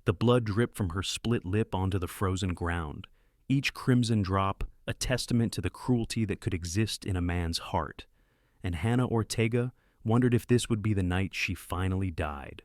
The blood dripped from her split lip onto the frozen ground, each crimson drop a testament to the cruelty that could exist in a man's heart. And Hannah Ortega wondered if this would be the night she finally died.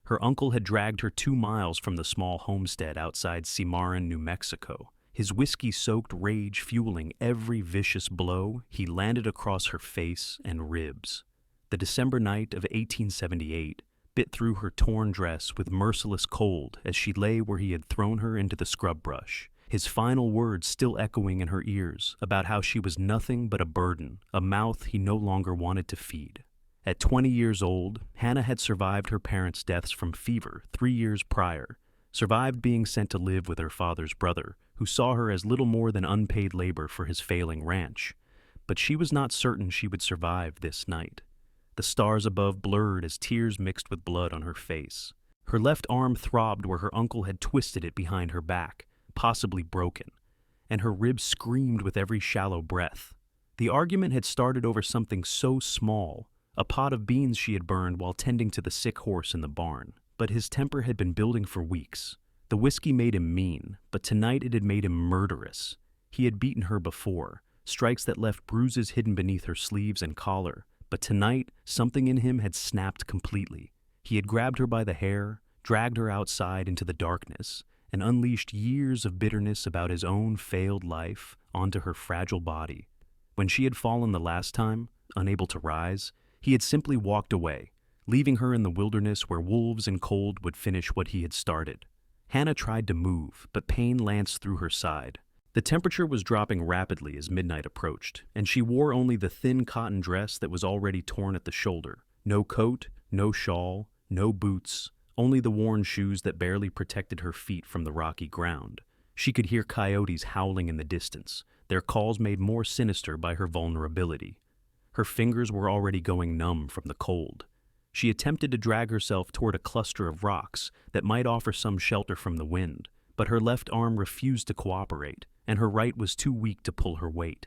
Her uncle had dragged her 2 miles from the small homestead outside Cimarron, New Mexico. His whiskey-soaked rage fueling every vicious blow he landed across her face and ribs. The December night of 1878 bit through her torn dress with merciless cold as she lay where he had thrown her into the scrub brush, his final words still echoing in her ears about how she was nothing but a burden, a mouth he no longer wanted to feed. At 20 years old, Hannah had survived her parents' deaths from fever 3 years prior, survived being sent to live with her father's brother, who saw her as little more than unpaid labor for his failing ranch. But she was not certain she would survive this night. The stars above blurred as tears mixed with blood on her face. Her left arm throbbed where her uncle had twisted it behind her back, possibly broken, and her ribs screamed with every shallow breath. The argument had started over something so small, a pot of beans she had burned while tending to the sick horse in the barn. But his temper had been building for weeks. The whiskey made him mean, but tonight it had made him murderous. He had beaten her before, strikes that left bruises hidden beneath her sleeves and collar, but tonight something in him had snapped completely. He had grabbed her by the hair, dragged her outside into the darkness, and unleashed years of bitterness about his own failed life onto her fragile body. When she had fallen the last time, unable to rise, he had simply walked away, leaving her in the wilderness where wolves and cold would finish what he had started. Hannah tried to move, but pain lanced through her side. The temperature was dropping rapidly as midnight approached, and she wore only the thin cotton dress that was already torn at the shoulder. No coat, no shawl, no boots, only the worn shoes that barely protected her feet from the rocky ground. She could hear coyotes howling in the distance, their calls made more sinister by her vulnerability. Her fingers were already going numb from the cold. She attempted to drag herself toward a cluster of rocks that might offer some shelter from the wind, but her left arm refused to cooperate, and her right was too weak to pull her weight.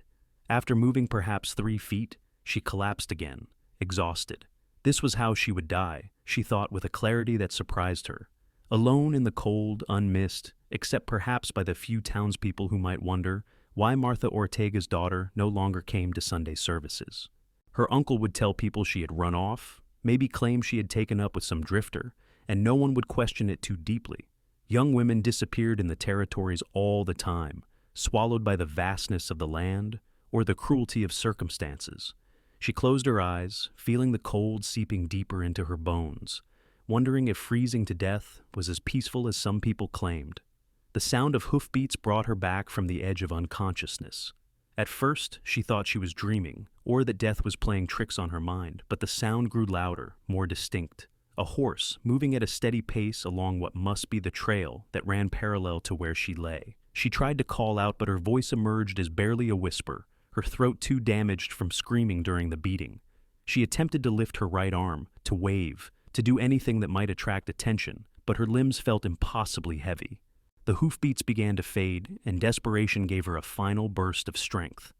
After moving perhaps 3 feet, she collapsed again, exhausted. This was how she would die, she thought with a clarity that surprised her. Alone in the cold, unmissed, except perhaps by the few townspeople who might wonder why Martha Ortega's daughter no longer came to Sunday services. Her uncle would tell people she had run off, maybe claim she had taken up with some drifter, and no one would question it too deeply. Young women disappeared in the territories all the time, swallowed by the vastness of the land or the cruelty of circumstances. She closed her eyes, feeling the cold seeping deeper into her bones, wondering if freezing to death was as peaceful as some people claimed. The sound of hoofbeats brought her back from the edge of unconsciousness. At first, she thought she was dreaming, or that death was playing tricks on her mind, but the sound grew louder, more distinct. A horse, moving at a steady pace along what must be the trail that ran parallel to where she lay. She tried to call out, but her voice emerged as barely a whisper, her throat too damaged from screaming during the beating. She attempted to lift her right arm, to wave, to do anything that might attract attention, but her limbs felt impossibly heavy. The hoofbeats began to fade, and desperation gave her a final burst of strength.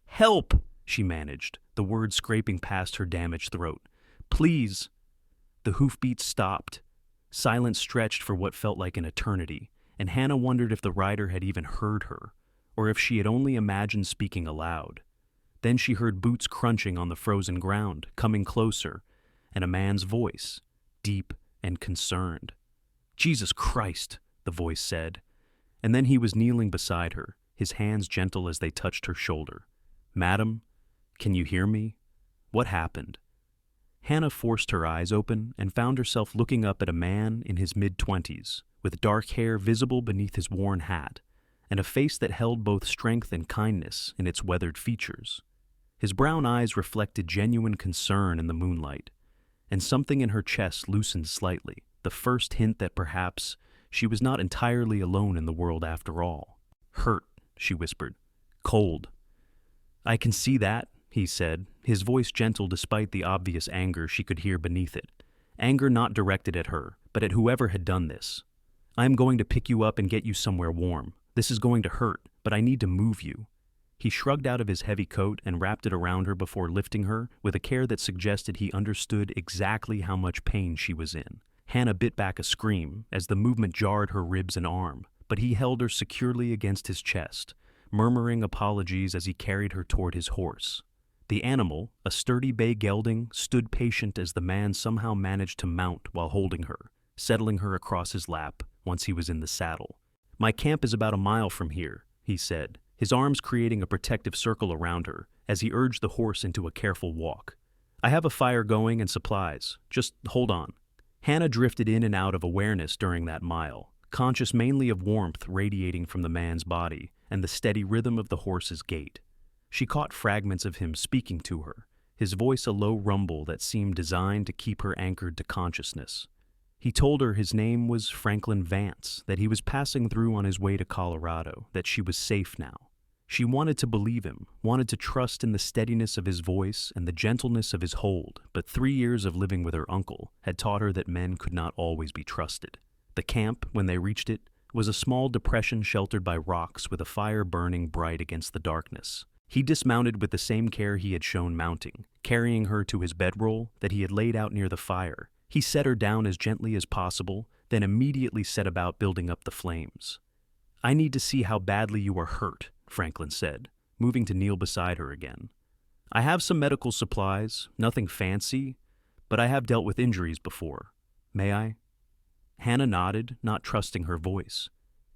"Help!" she managed, the words scraping past her damaged throat. "Please!" The hoofbeats stopped. Silence stretched for what felt like an eternity, and Hannah wondered if the rider had even heard her, or if she had only imagined speaking aloud. Then she heard boots crunching on the frozen ground, coming closer, and a man's voice, deep and concerned. "Jesus Christ!" the voice said, and then he was kneeling beside her, his hands gentle as they touched her shoulder. "Madam, can you hear me? What happened?" Hannah forced her eyes open and found herself looking up at a man in his mid-20s, with dark hair visible beneath his worn hat, and a face that held both strength and kindness in its weathered features. His brown eyes reflected genuine concern in the moonlight, and something in her chest loosened slightly, the first hint that perhaps she was not entirely alone in the world after all. "Hurt," she whispered. "Cold." "I can see that," he said, his voice gentle despite the obvious anger she could hear beneath it. Anger not directed at her, but at whoever had done this. "I am going to pick you up and get you somewhere warm. This is going to hurt, but I need to move you." He shrugged out of his heavy coat and wrapped it around her before lifting her with a care that suggested he understood exactly how much pain she was in. Hannah bit back a scream as the movement jarred her ribs and arm, but he held her securely against his chest, murmuring apologies as he carried her toward his horse. The animal, a sturdy bay gelding, stood patient as the man somehow managed to mount while holding her, settling her across his lap once he was in the saddle. "My camp is about a mile from here," he said, his arms creating a protective circle around her as he urged the horse into a careful walk. "I have a fire going and supplies. Just hold on." Hannah drifted in and out of awareness during that mile, conscious mainly of warmth radiating from the man's body and the steady rhythm of the horse's gait. She caught fragments of him speaking to her, his voice a low rumble that seemed designed to keep her anchored to consciousness. He told her his name was Franklin Vance, that he was passing through on his way to Colorado, that she was safe now. She wanted to believe him, wanted to trust in the steadiness of his voice and the gentleness of his hold, but 3 years of living with her uncle had taught her that men could not always be trusted. The camp, when they reached it, was a small depression sheltered by rocks with a fire burning bright against the darkness. He dismounted with the same care he had shown mounting, carrying her to his bedroll that he had laid out near the fire. He set her down as gently as possible, then immediately set about building up the flames. "I need to see how badly you are hurt," Franklin said, moving to kneel beside her again. "I have some medical supplies, nothing fancy, but I have dealt with injuries before. May I?" Hannah nodded, not trusting her voice.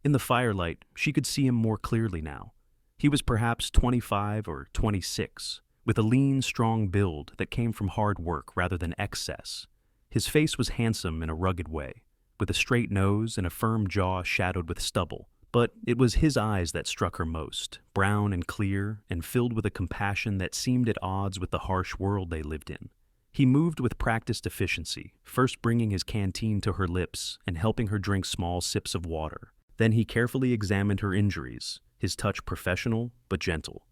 In the firelight, she could see him more clearly now. He was perhaps 25 or 26, with a lean, strong build that came from hard work rather than excess. His face was handsome in a rugged way, with a straight nose and a firm jaw shadowed with stubble. But it was his eyes that struck her most, brown and clear, and filled with a compassion that seemed at odds with the harsh world they lived in. He moved with practiced efficiency, first bringing his canteen to her lips and helping her drink small sips of water. Then he carefully examined her injuries, his touch professional but gentle.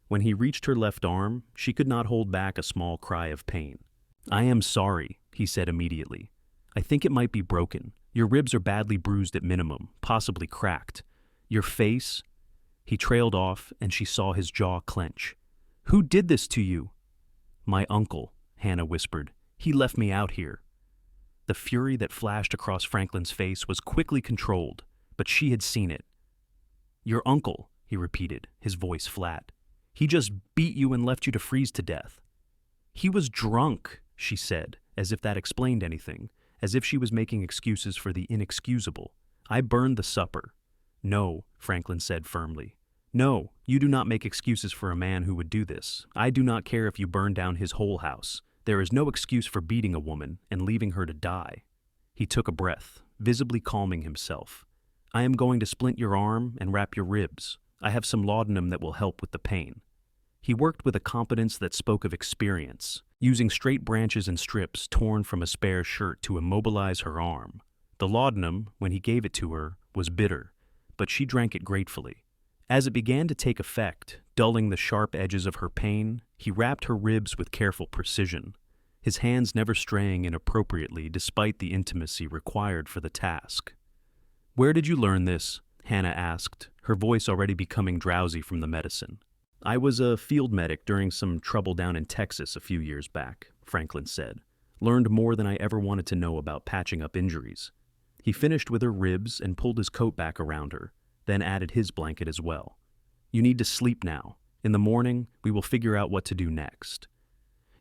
When he reached her left arm, she could not hold back a small cry of pain. "I am sorry," he said immediately. "I think it might be broken. Your ribs are badly bruised at minimum, possibly cracked. Your face—" He trailed off, and she saw his jaw clench. "Who did this to you?" "My uncle," Hannah whispered. "He left me out here." The fury that flashed across Franklin's face was quickly controlled, but she had seen it. "Your uncle," he repeated, his voice flat. "He just beat you and left you to freeze to death." "He was drunk," she said, as if that explained anything, as if she was making excuses for the inexcusable. "I burned the supper." "No," Franklin said firmly. "No, you do not make excuses for a man who would do this. I do not care if you burn down his whole house. There is no excuse for beating a woman and leaving her to die." He took a breath, visibly calming himself. "I am going to splint your arm and wrap your ribs. I have some laudanum that will help with the pain." He worked with a competence that spoke of experience, using straight branches and strips torn from a spare shirt to immobilize her arm. The laudanum, when he gave it to her, was bitter, but she drank it gratefully. As it began to take effect, dulling the sharp edges of her pain, he wrapped her ribs with careful precision, his hands never straying inappropriately despite the intimacy required for the task. "Where did you learn this?" Hannah asked, her voice already becoming drowsy from the medicine. "I was a field medic during some trouble down in Texas a few years back," Franklin said. "Learned more than I ever wanted to know about patching up injuries." He finished with her ribs and pulled his coat back around her, then added his blanket as well. "You need to sleep now. In the morning, we will figure out what to do next."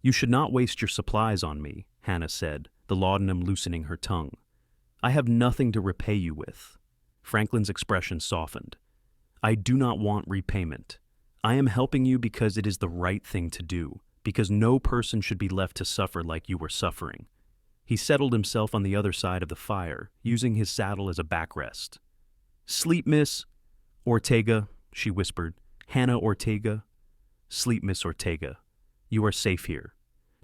"You should not waste your supplies on me," Hannah said, the laudanum loosening her tongue. "I have nothing to repay you with." Franklin's expression softened. "I do not want repayment. I am helping you because it is the right thing to do, because no person should be left to suffer like you were suffering." He settled himself on the other side of the fire, using his saddle as a backrest. "Sleep, Miss Ortega," she whispered. "Hannah Ortega." "Sleep, Miss Ortega. You are safe here.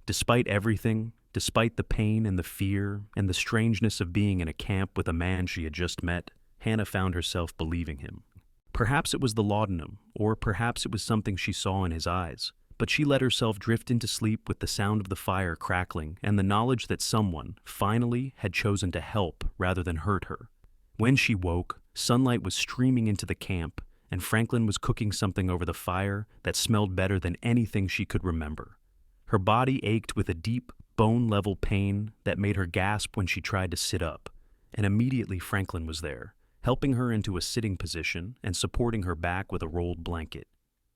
Despite everything, despite the pain and the fear and the strangeness of being in a camp with a man she had just met, Hannah found herself believing him. Perhaps it was the laudanum, or perhaps it was something she saw in his eyes, but she let herself drift into sleep with the sound of the fire crackling and the knowledge that someone, finally, had chosen to help rather than hurt her. When she woke, sunlight was streaming into the camp, and Franklin was cooking something over the fire that smelled better than anything she could remember. Her body ached with a deep, bone-level pain that made her gasp when she tried to sit up, and immediately Franklin was there, helping her into a sitting position and supporting her back with a rolled blanket.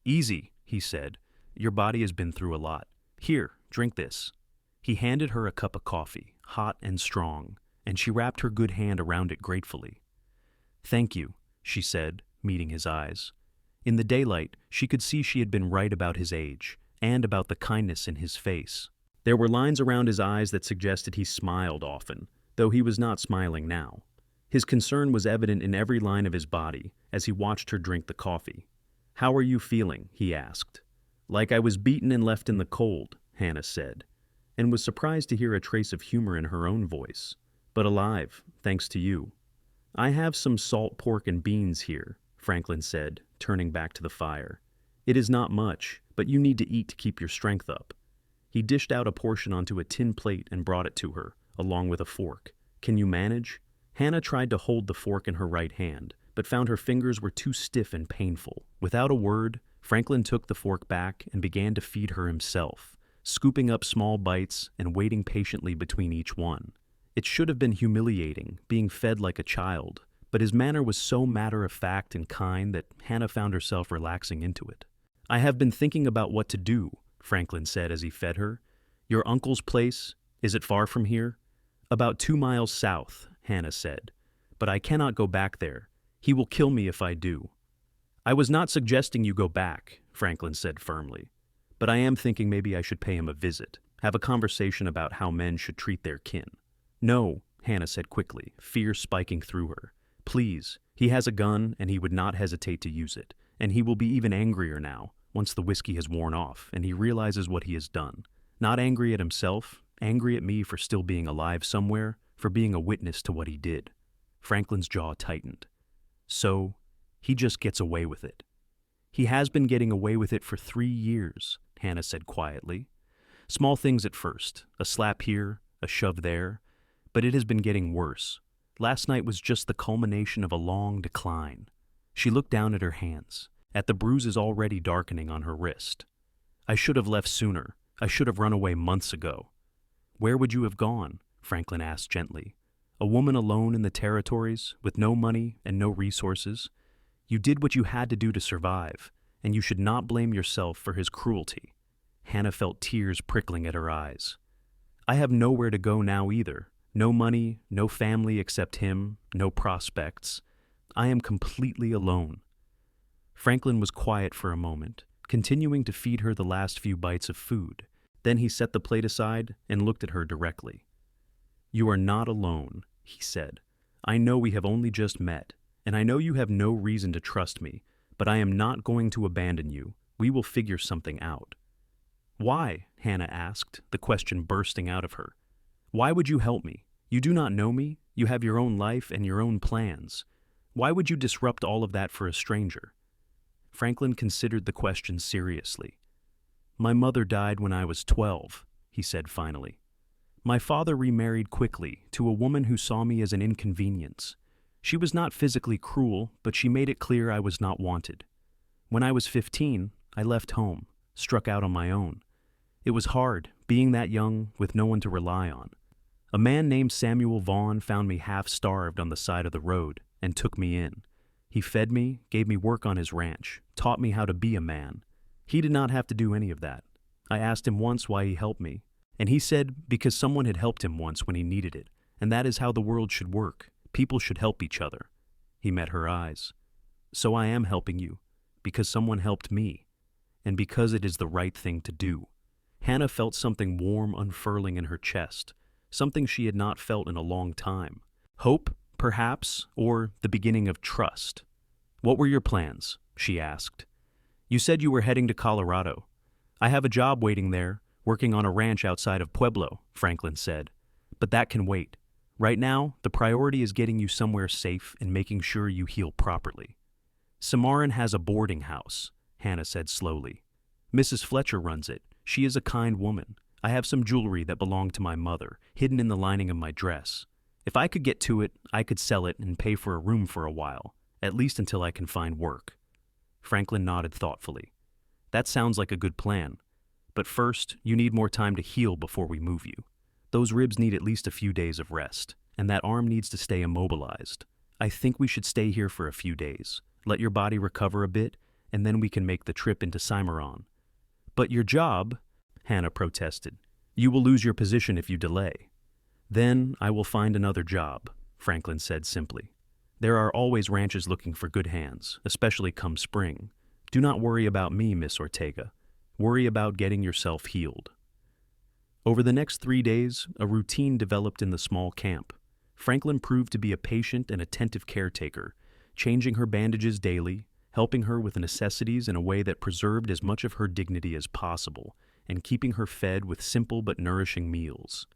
"Easy," he said. "Your body has been through a lot. Here, drink this." He handed her a cup of coffee, hot and strong, and she wrapped her good hand around it gratefully. "Thank you," she said, meeting his eyes. In the daylight, she could see she had been right about his age, and about the kindness in his face. There were lines around his eyes that suggested he smiled often, though he was not smiling now. His concern was evident in every line of his body as he watched her drink the coffee. "How are you feeling?" he asked. "Like I was beaten and left in the cold," Hannah said, and was surprised to hear a trace of humor in her own voice. "But alive, thanks to you." "I have some salt pork and beans here," Franklin said, turning back to the fire. "It is not much, but you need to eat to keep your strength up." He dished out a portion onto a tin plate and brought it to her, along with a fork. "Can you manage?" Hannah tried to hold the fork in her right hand, but found her fingers were too stiff and painful. Without a word, Franklin took the fork back and began to feed her himself, scooping up small bites and waiting patiently between each one. It should have been humiliating, being fed like a child, but his manner was so matter-of-fact and kind that Hannah found herself relaxing into it. "I have been thinking about what to do," Franklin said as he fed her. "Your uncle's place, is it far from here?" "About 2 miles south," Hannah said. "But I cannot go back there. He will kill me if I do." "I was not suggesting you go back," Franklin said firmly. "But I am thinking maybe I should pay him a visit, have a conversation about how men should treat their kin." "No," Hannah said quickly, fear spiking through her. "Please, he has a gun and he would not hesitate to use it, and he will be even angrier now, once the whiskey has worn off and he realizes what he has done. Not angry at himself, angry at me for still being alive somewhere, for being a witness to what he did." Franklin's jaw tightened. "So, he just gets away with it." "He has been getting away with it for 3 years," Hannah said quietly. "Small things at first, a slap here, a shove there, but it has been getting worse. Last night was just the culmination of a long decline." She looked down at her hands, at the bruises already darkening on her wrist. "I should have left sooner. I should have run away months ago." "Where would you have gone?" Franklin asked gently. "A woman alone in the territories, with no money and no resources. You did what you had to do to survive, and you should not blame yourself for his cruelty." Hannah felt tears prickling at her eyes. "I have nowhere to go now either. No money, no family except him, no prospects. I am completely alone." Franklin was quiet for a moment, continuing to feed her the last few bites of food. Then he set the plate aside and looked at her directly. "You are not alone," he said. "I know we have only just met, and I know you have no reason to trust me, but I am not going to abandon you. We will figure something out." "Why?" Hannah asked, the question bursting out of her. "Why would you help me? You do not know me. You have your own life and your own plans. Why would you disrupt all of that for a stranger?" Franklin considered the question seriously. "My mother died when I was 12, he said finally. "My father remarried quickly to a woman who saw me as an inconvenience. She was not physically cruel, but she made it clear I was not wanted. When I was 15, I left home, struck out on my own. It was hard, being that young with no one to rely on. A man named Samuel Vaughn found me half-starved on the side of the road and took me in. He fed me, gave me work on his ranch, taught me how to be a man. He did not have to do any of that. I asked him once why he helped me, and he said because someone had helped him once when he needed it, and that is how the world should work. People should help each other." He met her eyes. "So I am helping you, because someone helped me, and because it is the right thing to do." Hannah felt something warm unfurling in her chest, something she had not felt in a long time. Hope, perhaps, or the beginning of trust. "What were your plans?" she asked. "You said you were heading to Colorado." "I have a job waiting there, working on a ranch outside of Pueblo," Franklin said. "But that can wait. Right now, the priority is getting you somewhere safe and making sure you heal properly." "Samarin has a boarding house," Hannah said slowly. "Mrs. Fletcher runs it. She is a kind woman. I have some jewelry that belonged to my mother, hidden in the lining of my dress. If I could get to it, I could sell it and pay for a room for a while, at least until I can find work." Franklin nodded thoughtfully. "That sounds like a good plan. But first, you need more time to heal before we move you. Those ribs need at least a few days of rest, and that arm needs to stay immobilized. I think we should stay here for a few days, let your body recover a bit, and then we can make the trip into Cimarron." "But your job," Hannah protested. "You will lose your position if you delay." "Then I will find another job," Franklin said simply. "There are always ranches looking for good hands, especially come spring. Do not worry about me, Miss Ortega. Worry about getting yourself healed." Over the next 3 days, a routine developed in the small camp. Franklin proved to be a patient and attentive caretaker, changing her bandages daily, helping her with necessities in a way that preserved as much of her dignity as possible, and keeping her fed with simple but nourishing meals.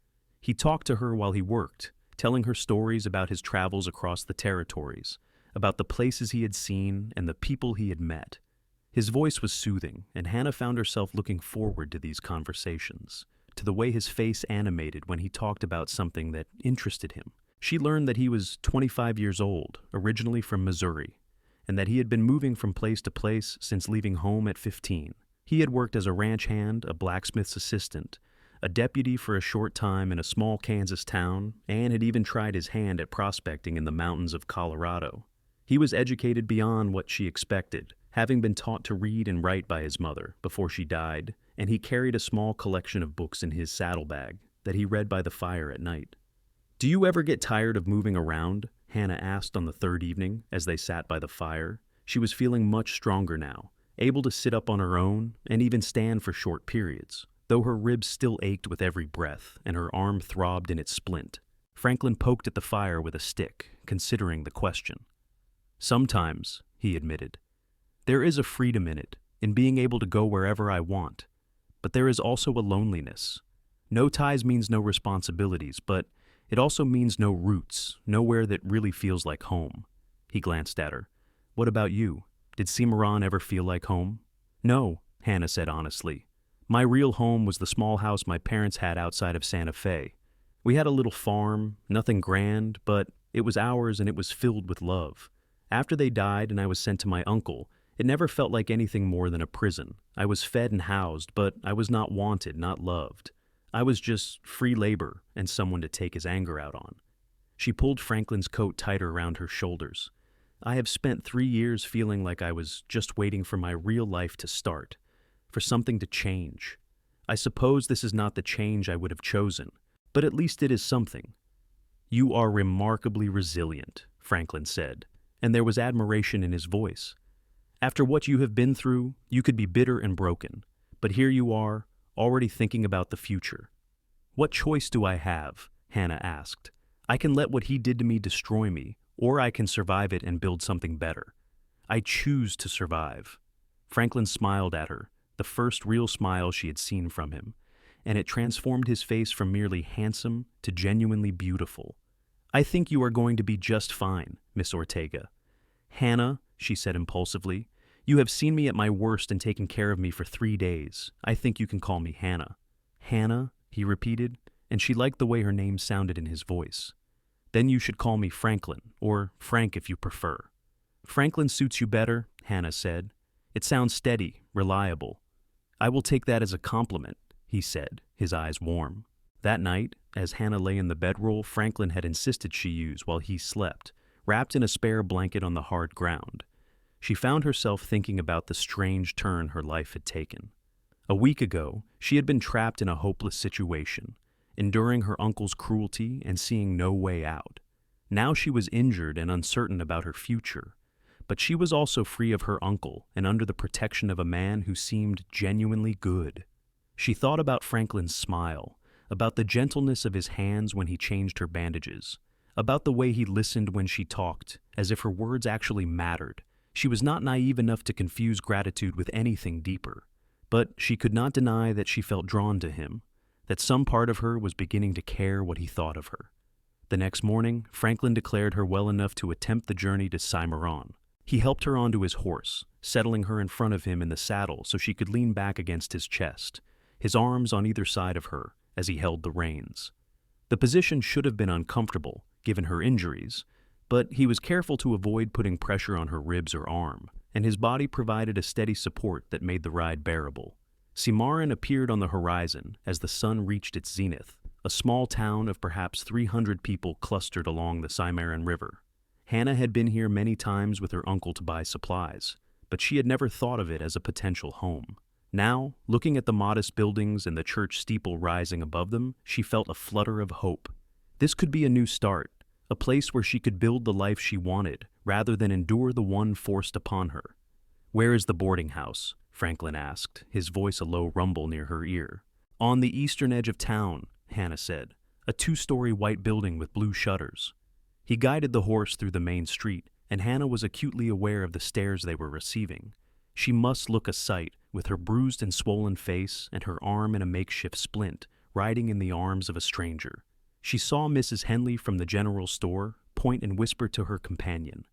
He talked to her while he worked, telling her stories about his travels across the territories, about the places he had seen and the people he had met. His voice was soothing, and Hannah found herself looking forward to these conversations, to the way his face animated when he talked about something that interested him. She learned that he was 25 years old, originally from Missouri, and that he had been moving from place to place since leaving home at 15. He had worked as a ranch hand, a blacksmith's assistant, a deputy for a short time in a small Kansas town, and had even tried his hand at prospecting in the mountains of Colorado. He was educated beyond what she expected, having been taught to read and write by his mother before she died, and he carried a small collection of books in his saddlebag that he read by the fire at night. "Do you ever get tired of moving around?" Hannah asked on the third evening as they sat by the fire. She was feeling much stronger now, able to sit up on her own and even stand for short periods, though her ribs still ached with every breath and her arm throbbed in its splint. Franklin poked at the fire with a stick, considering the question. "Sometimes," he admitted. "There is a freedom in it, in being able to go wherever I want. But there is also a loneliness. No ties means no responsibilities, but it also means no roots, nowhere that really feels like home." He glanced at her. "What about you? Did Cimarron ever feel like home?" "No," Hannah said honestly. "My real home was the small house my parents had outside of Santa Fe. We had a little farm, nothing grand, but it was ours and it was filled with love. After they died and I was sent to my uncle, it never felt like anything more than a prison. I was fed and housed, but I was not wanted, not loved. I was just free labor and someone to take his anger out on." She pulled Franklin's coat tighter around her shoulders. "I have spent 3 years feeling like I was just waiting for my real life to start, for something to change. I suppose this is not the change I would have chosen, but at least it is something." "You are remarkably resilient," Franklin said, and there was admiration in his voice. "After what you have been through, you could be bitter and broken, but here you are, already thinking about the future." "What choice do I have?" Hannah asked. "I can let what he did to me destroy me, or I can survive it and build something better. I choose to survive." Franklin smiled at her, the first real smile she had seen from him, and it transformed his face from merely handsome to genuinely beautiful. "I think you are going to be just fine, Miss Ortega." "Hannah," she said impulsively, "you have seen me at my worst and taken care of me for 3 days. I think you can call me Hannah." "Hannah," he repeated, and she liked the way her name sounded in his voice. "Then you should call me Franklin, or Frank if you prefer." "Franklin suits you better," Hannah said. "It sounds steady, reliable." "I will take that as a compliment," he said, his eyes warm. That night, as Hannah lay in the bedroll Franklin had insisted she use while he slept, wrapped in a spare blanket on the hard ground, she found herself thinking about the strange turn her life had taken. A week ago, she had been trapped in a hopeless situation, enduring her uncle's cruelty and seeing no way out. Now she was injured and uncertain about her future, but she was also free of her uncle and under the protection of a man who seemed genuinely good. She thought about Franklin's smile, about the gentleness of his hands when he changed her bandages, about the way he listened when she talked, as if her words actually mattered. She was not naive enough to confuse gratitude with anything deeper, but she could not deny that she felt drawn to him, that some part of her was beginning to care what he thought of her. The next morning, Franklin declared her well enough to attempt the journey to Cimarron. He helped her onto his horse, settling her in front of him in the saddle so she could lean back against his chest, his arms on either side of her as he held the reins. The position should have been uncomfortable, given her injuries, but he was careful to avoid putting pressure on her ribs or arm, and his body provided a steady support that made the ride bearable. Cimarron appeared on the horizon as the sun reached its zenith, a small town of perhaps 300 people clustered along the Cimarron River. Hannah had been here many times with her uncle to buy supplies, but she had never thought of it as a potential home. Now, looking at the modest buildings and the church steeple rising above them, she felt a flutter of hope. This could be a new start, a place where she could build the life she wanted, rather than endure the one forced upon her. "Where is the boarding house?" Franklin asked, his voice a low rumble near her ear. "On the eastern edge of town," Hannah said, "a 2-story white building with blue shutters." He guided the horse through the main street, and Hannah was acutely aware of the stares they were receiving. She must look a sight, with her bruised and swollen face and her arm in a makeshift splint, riding in the arms of a stranger. She saw Mrs. Henley from the general store point and whisper to her companion,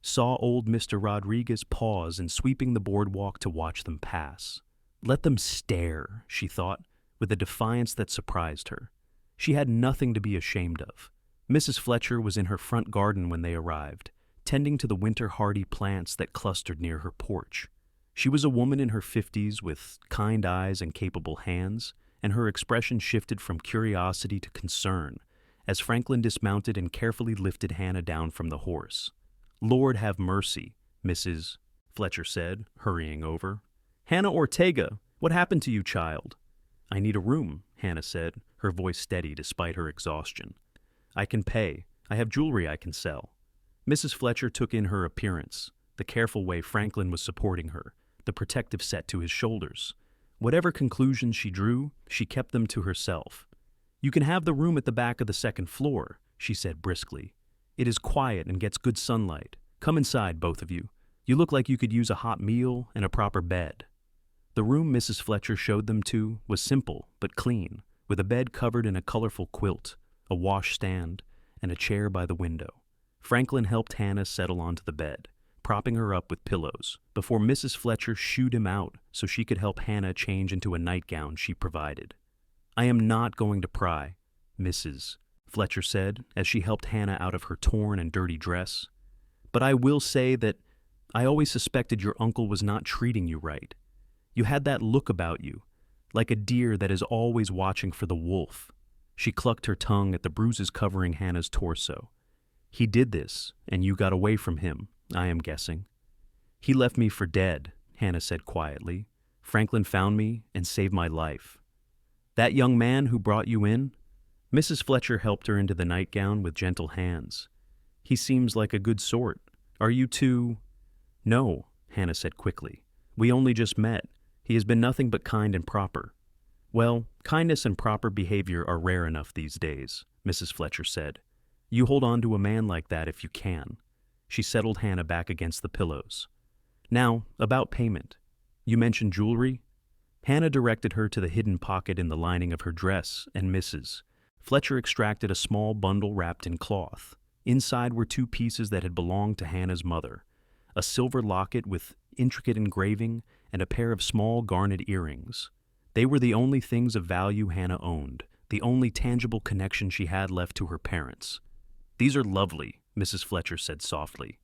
saw old Mr. Rodriguez pause in sweeping the boardwalk to watch them pass. Let them stare, she thought, with a defiance that surprised her. She had nothing to be ashamed of. Mrs. Fletcher was in her front garden when they arrived, tending to the winter-hardy plants that clustered near her porch. She was a woman in her 50s with kind eyes and capable hands, and her expression shifted from curiosity to concern as Franklin dismounted and carefully lifted Hannah down from the horse. "Lord have mercy," Mrs. Fletcher said, hurrying over. "Hannah Ortega, what happened to you, child?" "I need a room," Hannah said, her voice steady despite her exhaustion. "I can pay. I have jewelry I can sell." Mrs. Fletcher took in her appearance, the careful way Franklin was supporting her, the protective set to his shoulders. Whatever conclusions she drew, she kept them to herself. "You can have the room at the back of the 2nd floor," she said briskly. "It is quiet and gets good sunlight. Come inside, both of you. You look like you could use a hot meal and a proper bed." The room Mrs. Fletcher showed them to was simple but clean, with a bed covered in a colorful quilt, a washstand, and a chair by the window. Franklin helped Hannah settle onto the bed, propping her up with pillows, before Mrs. Fletcher shooed him out so she could help Hannah change into a nightgown she provided. "I am not going to pry," Mrs. Fletcher said as she helped Hannah out of her torn and dirty dress. "But I will say that I always suspected your uncle was not treating you right. You had that look about you, like a deer that is always watching for the wolf." She clucked her tongue at the bruises covering Hannah's torso. "He did this, and you got away from him, I am guessing." "He left me for dead," Hannah said quietly. "Franklin found me and saved my life." "That young man who brought you in?" Mrs. Fletcher helped her into the nightgown with gentle hands. "He seems like a good sort. Are you two—" "No," Hannah said quickly. "We only just met. He has been nothing but kind and proper." "Well, kindness and proper behavior are rare enough these days," Mrs. Fletcher said. "You hold on to a man like that if you can." She settled Hannah back against the pillows. "Now, about payment. You mentioned jewelry?" Hannah directed her to the hidden pocket in the lining of her dress, and Mrs. Fletcher extracted a small bundle wrapped in cloth. Inside were 2 pieces that had belonged to Hannah's mother, a silver locket with intricate engraving and a pair of small garnet earrings. They were the only things of value Hannah owned, the only tangible connection she had left to her parents. "These are lovely," Mrs. Fletcher said softly.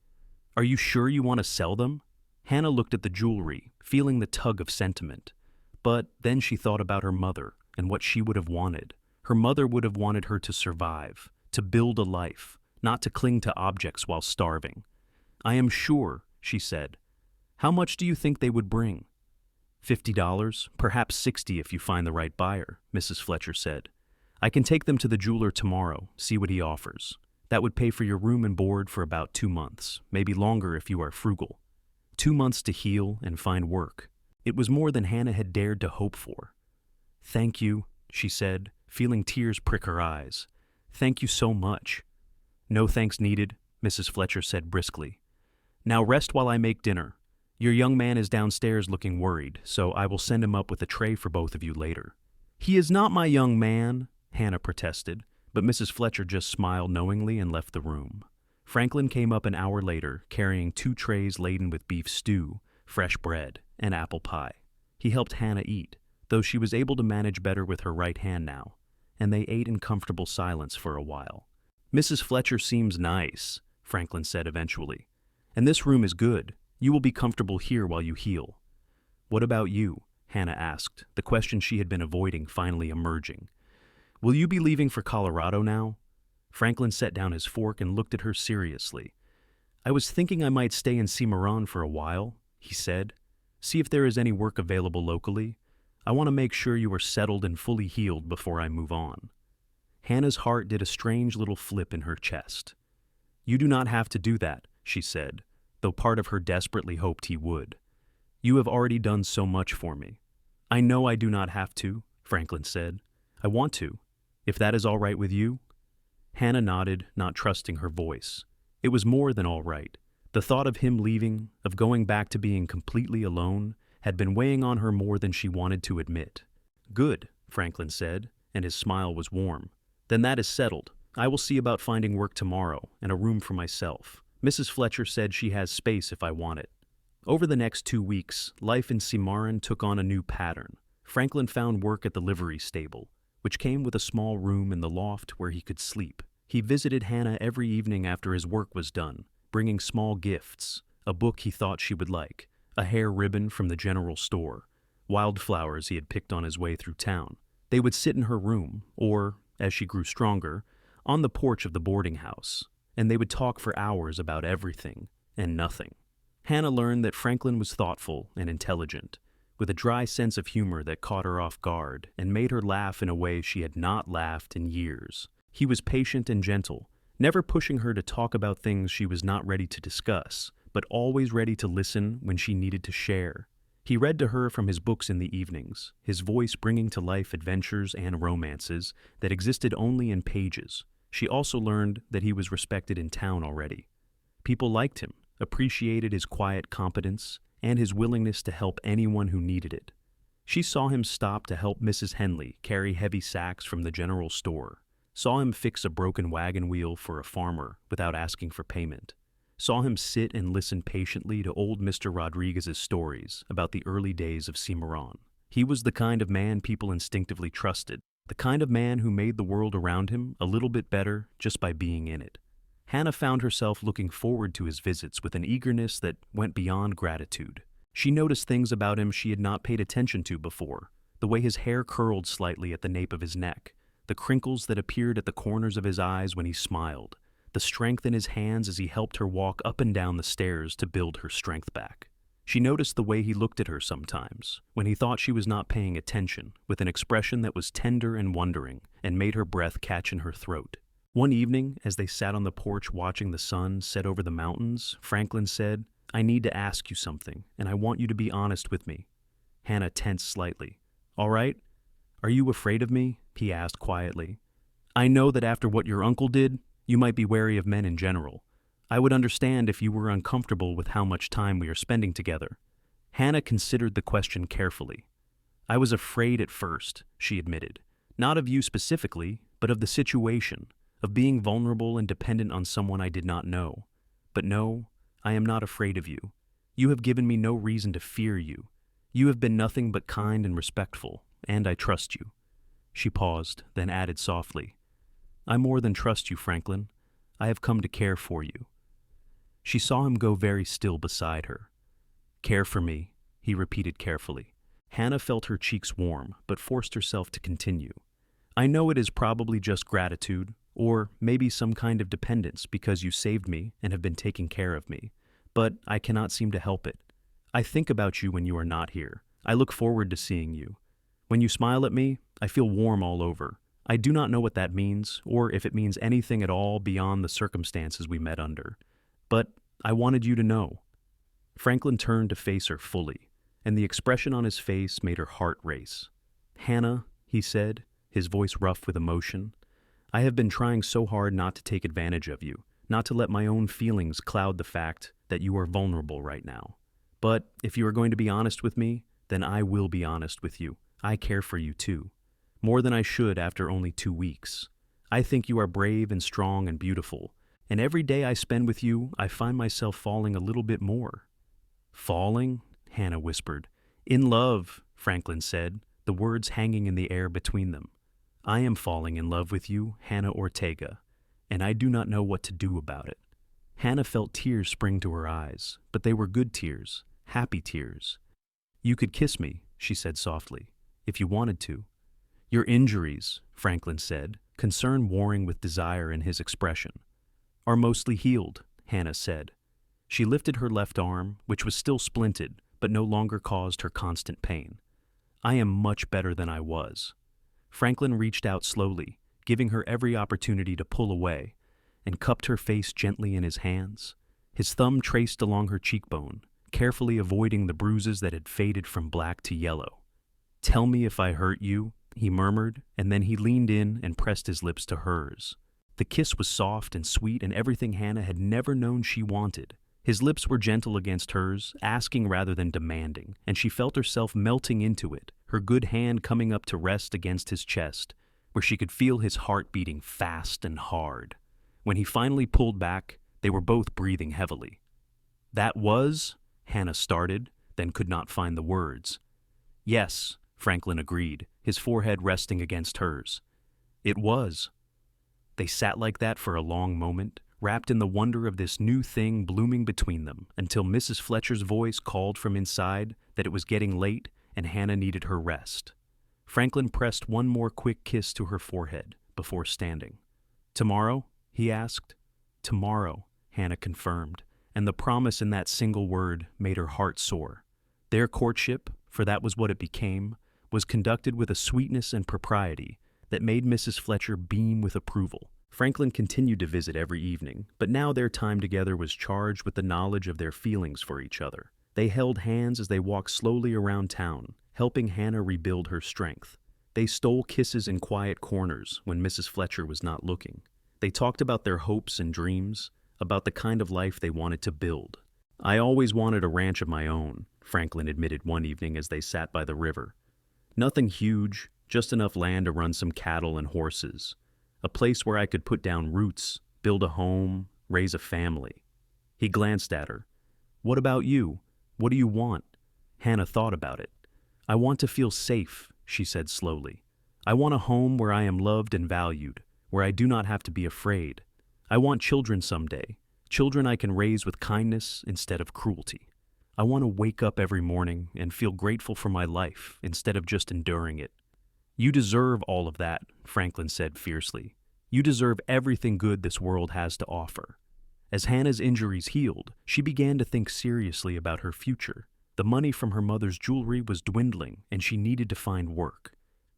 "Are you sure you want to sell them?" Hannah looked at the jewelry, feeling the tug of sentiment. But then she thought about her mother and what she would have wanted. Her mother would have wanted her to survive, to build a life, not to cling to objects while starving. "I am sure," she said. "How much do you think they would bring?" $50, perhaps $60 if you find the right buyer, Mrs. Fletcher said. "I can take them to the jeweler tomorrow, see what he offers. That would pay for your room and board for about 2 months, maybe longer if you are frugal. 2 months to heal and find work." It was more than Hannah had dared to hope for. "Thank you," she said, feeling tears prick her eyes. "Thank you so much." "No thanks needed," Mrs. Fletcher said briskly. "Now rest while I make dinner. Your young man is downstairs looking worried, so I will send him up with a tray for both of you later." "He is not my young man," Hannah protested, but Mrs. Fletcher just smiled knowingly and left the room. Franklin came up an hour later, carrying 2 trays laden with beef stew, fresh bread, and apple pie. He helped Hannah eat, though she was able to manage better with her right hand now, and they ate in comfortable silence for a while. "Mrs. Fletcher seems nice," Franklin said eventually. "And this room is good. You will be comfortable here while you heal." "What about you?" Hannah asked, the question she had been avoiding finally emerging. Will you be leaving for Colorado now? Franklin set down his fork and looked at her seriously. I was thinking I might stay in Cimarron for a while, he said. See if there is any work available locally. I want to make sure you are settled and fully healed before I move on. Hannah's heart did a strange little flip in her chest. You do not have to do that, she said, though part of her desperately hoped he would. You have already done so much for me. I know I do not have to, Franklin said. I want to, if that is all right with you. Hannah nodded, not trusting her voice. It was more than all right. The thought of him leaving, of going back to being completely alone, had been weighing on her more than she wanted to admit. Good, Franklin said, and his smile was warm. Then that is settled. I will see about finding work tomorrow and a room for myself. Mrs. Fletcher said she has space if I want it. Over the next 2 weeks, life in Cimarron took on a new pattern. Franklin found work at the livery stable, which came with a small room in the loft where he could sleep. He visited Hannah every evening after his work was done, bringing small gifts, a book he thought she would like, a hair ribbon from the general store, wildflowers he had picked on his way through town. They would sit in her room, or, as she grew stronger, on the porch of the boarding house, and they would talk for hours about everything and nothing. Hannah learned that Franklin was thoughtful and intelligent, with a dry sense of humor that caught her off guard and made her laugh in a way she had not laughed in years. He was patient and gentle, never pushing her to talk about things she was not ready to discuss, but always ready to listen when she needed to share. He read to her from his books in the evenings, his voice bringing to life adventures and romances that existed only in pages. She also learned that he was respected in town already. People liked him, appreciated his quiet competence, and his willingness to help anyone who needed it. She saw him stop to help Mrs. Henley carry heavy sacks from the general store, saw him fix a broken wagon wheel for a farmer without asking for payment, saw him sit and listen patiently to old Mr. Rodriguez's stories about the early days of Cimarron. He was the kind of man people instinctively trusted, the kind of man who made the world around him a little bit better just by being in it. Hannah found herself looking forward to his visits with an eagerness that went beyond gratitude. She noticed things about him she had not paid attention to before, the way his hair curled slightly at the nape of his neck, the crinkles that appeared at the corners of his eyes when he smiled, the strength in his hands as he helped her walk up and down the stairs to build her strength back. She noticed the way he looked at her sometimes, when he thought she was not paying attention, with an expression that was tender and wondering, and made her breath catch in her throat. One evening, as they sat on the porch watching the sun set over the mountains, Franklin said, I need to ask you something, and I want you to be honest with me. Hannah tensed slightly. All right? Are you afraid of me? He asked quietly. I know that after what your uncle did, you might be wary of men in general. I would understand if you were uncomfortable with how much time we are spending together. Hannah considered the question carefully. I was afraid at first, she admitted. Not of you specifically, but of the situation, of being vulnerable and dependent on someone I did not know. But no, I am not afraid of you. You have given me no reason to fear you. You have been nothing but kind and respectful, and I trust you. She paused, then added softly, I more than trust you, Franklin. I have come to care for you. She saw him go very still beside her. Care for me, he repeated carefully. Hannah felt her cheeks warm, but forced herself to continue. I know it is probably just gratitude, or maybe some kind of dependence because you saved me and have been taking care of me, but I cannot seem to help it. I think about you when you are not here. I look forward to seeing you. When you smile at me, I feel warm all over. I do not know what that means, or if it means anything at all beyond the circumstances we met under. But I wanted you to know. Franklin turned to face her fully, and the expression on his face made her heart race. Hannah, he said, his voice rough with emotion, I have been trying so hard not to take advantage of you, not to let my own feelings cloud the fact that you are vulnerable right now. But if you are going to be honest with me, then I will be honest with you. I care for you too. More than I should after only 2 weeks. I think you are brave and strong and beautiful, and every day I spend with you, I find myself falling a little bit more. Falling? Hannah whispered. In love, Franklin said, the words hanging in the air between them. I am falling in love with you, Hannah Ortega, and I do not know what to do about it. Hannah felt tears spring to her eyes, but they were good tears, happy tears. You could kiss me, she said softly. If you wanted to. Your injuries, Franklin said, concern warring with desire in his expression. Are mostly healed, Hannah said. She lifted her left arm, which was still splinted, but no longer caused her constant pain. I am much better than I was. Franklin reached out slowly, giving her every opportunity to pull away, and cupped her face gently in his hands. His thumb traced along her cheekbone, carefully avoiding the bruises that had faded from black to yellow. Tell me if I hurt you, he murmured, and then he leaned in and pressed his lips to hers. The kiss was soft and sweet and everything Hannah had never known she wanted. His lips were gentle against hers, asking rather than demanding, and she felt herself melting into it, her good hand coming up to rest against his chest, where she could feel his heart beating fast and hard. When he finally pulled back, they were both breathing heavily. That was, Hannah started, then could not find the words. Yes, Franklin agreed, his forehead resting against hers. It was. They sat like that for a long moment, wrapped in the wonder of this new thing blooming between them, until Mrs. Fletcher's voice called from inside that it was getting late and Hannah needed her rest. Franklin pressed one more quick kiss to her forehead before standing. Tomorrow? He asked. Tomorrow, Hannah confirmed, and the promise in that single word made her heart soar. Their courtship, for that was what it became, was conducted with a sweetness and propriety that made Mrs. Fletcher beam with approval. Franklin continued to visit every evening, but now their time together was charged with the knowledge of their feelings for each other. They held hands as they walked slowly around town, helping Hannah rebuild her strength. They stole kisses in quiet corners when Mrs. Fletcher was not looking. They talked about their hopes and dreams, about the kind of life they wanted to build. I always wanted a ranch of my own, Franklin admitted one evening as they sat by the river. Nothing huge, just enough land to run some cattle and horses. A place where I could put down roots, build a home, raise a family. He glanced at her. What about you? What do you want? Hannah thought about it. I want to feel safe, she said slowly. I want a home where I am loved and valued, where I do not have to be afraid. I want children someday, children I can raise with kindness instead of cruelty. I want to wake up every morning and feel grateful for my life instead of just enduring it. You deserve all of that, Franklin said fiercely. You deserve everything good this world has to offer. As Hannah's injuries healed, she began to think seriously about her future. The money from her mother's jewelry was dwindling, and she needed to find work.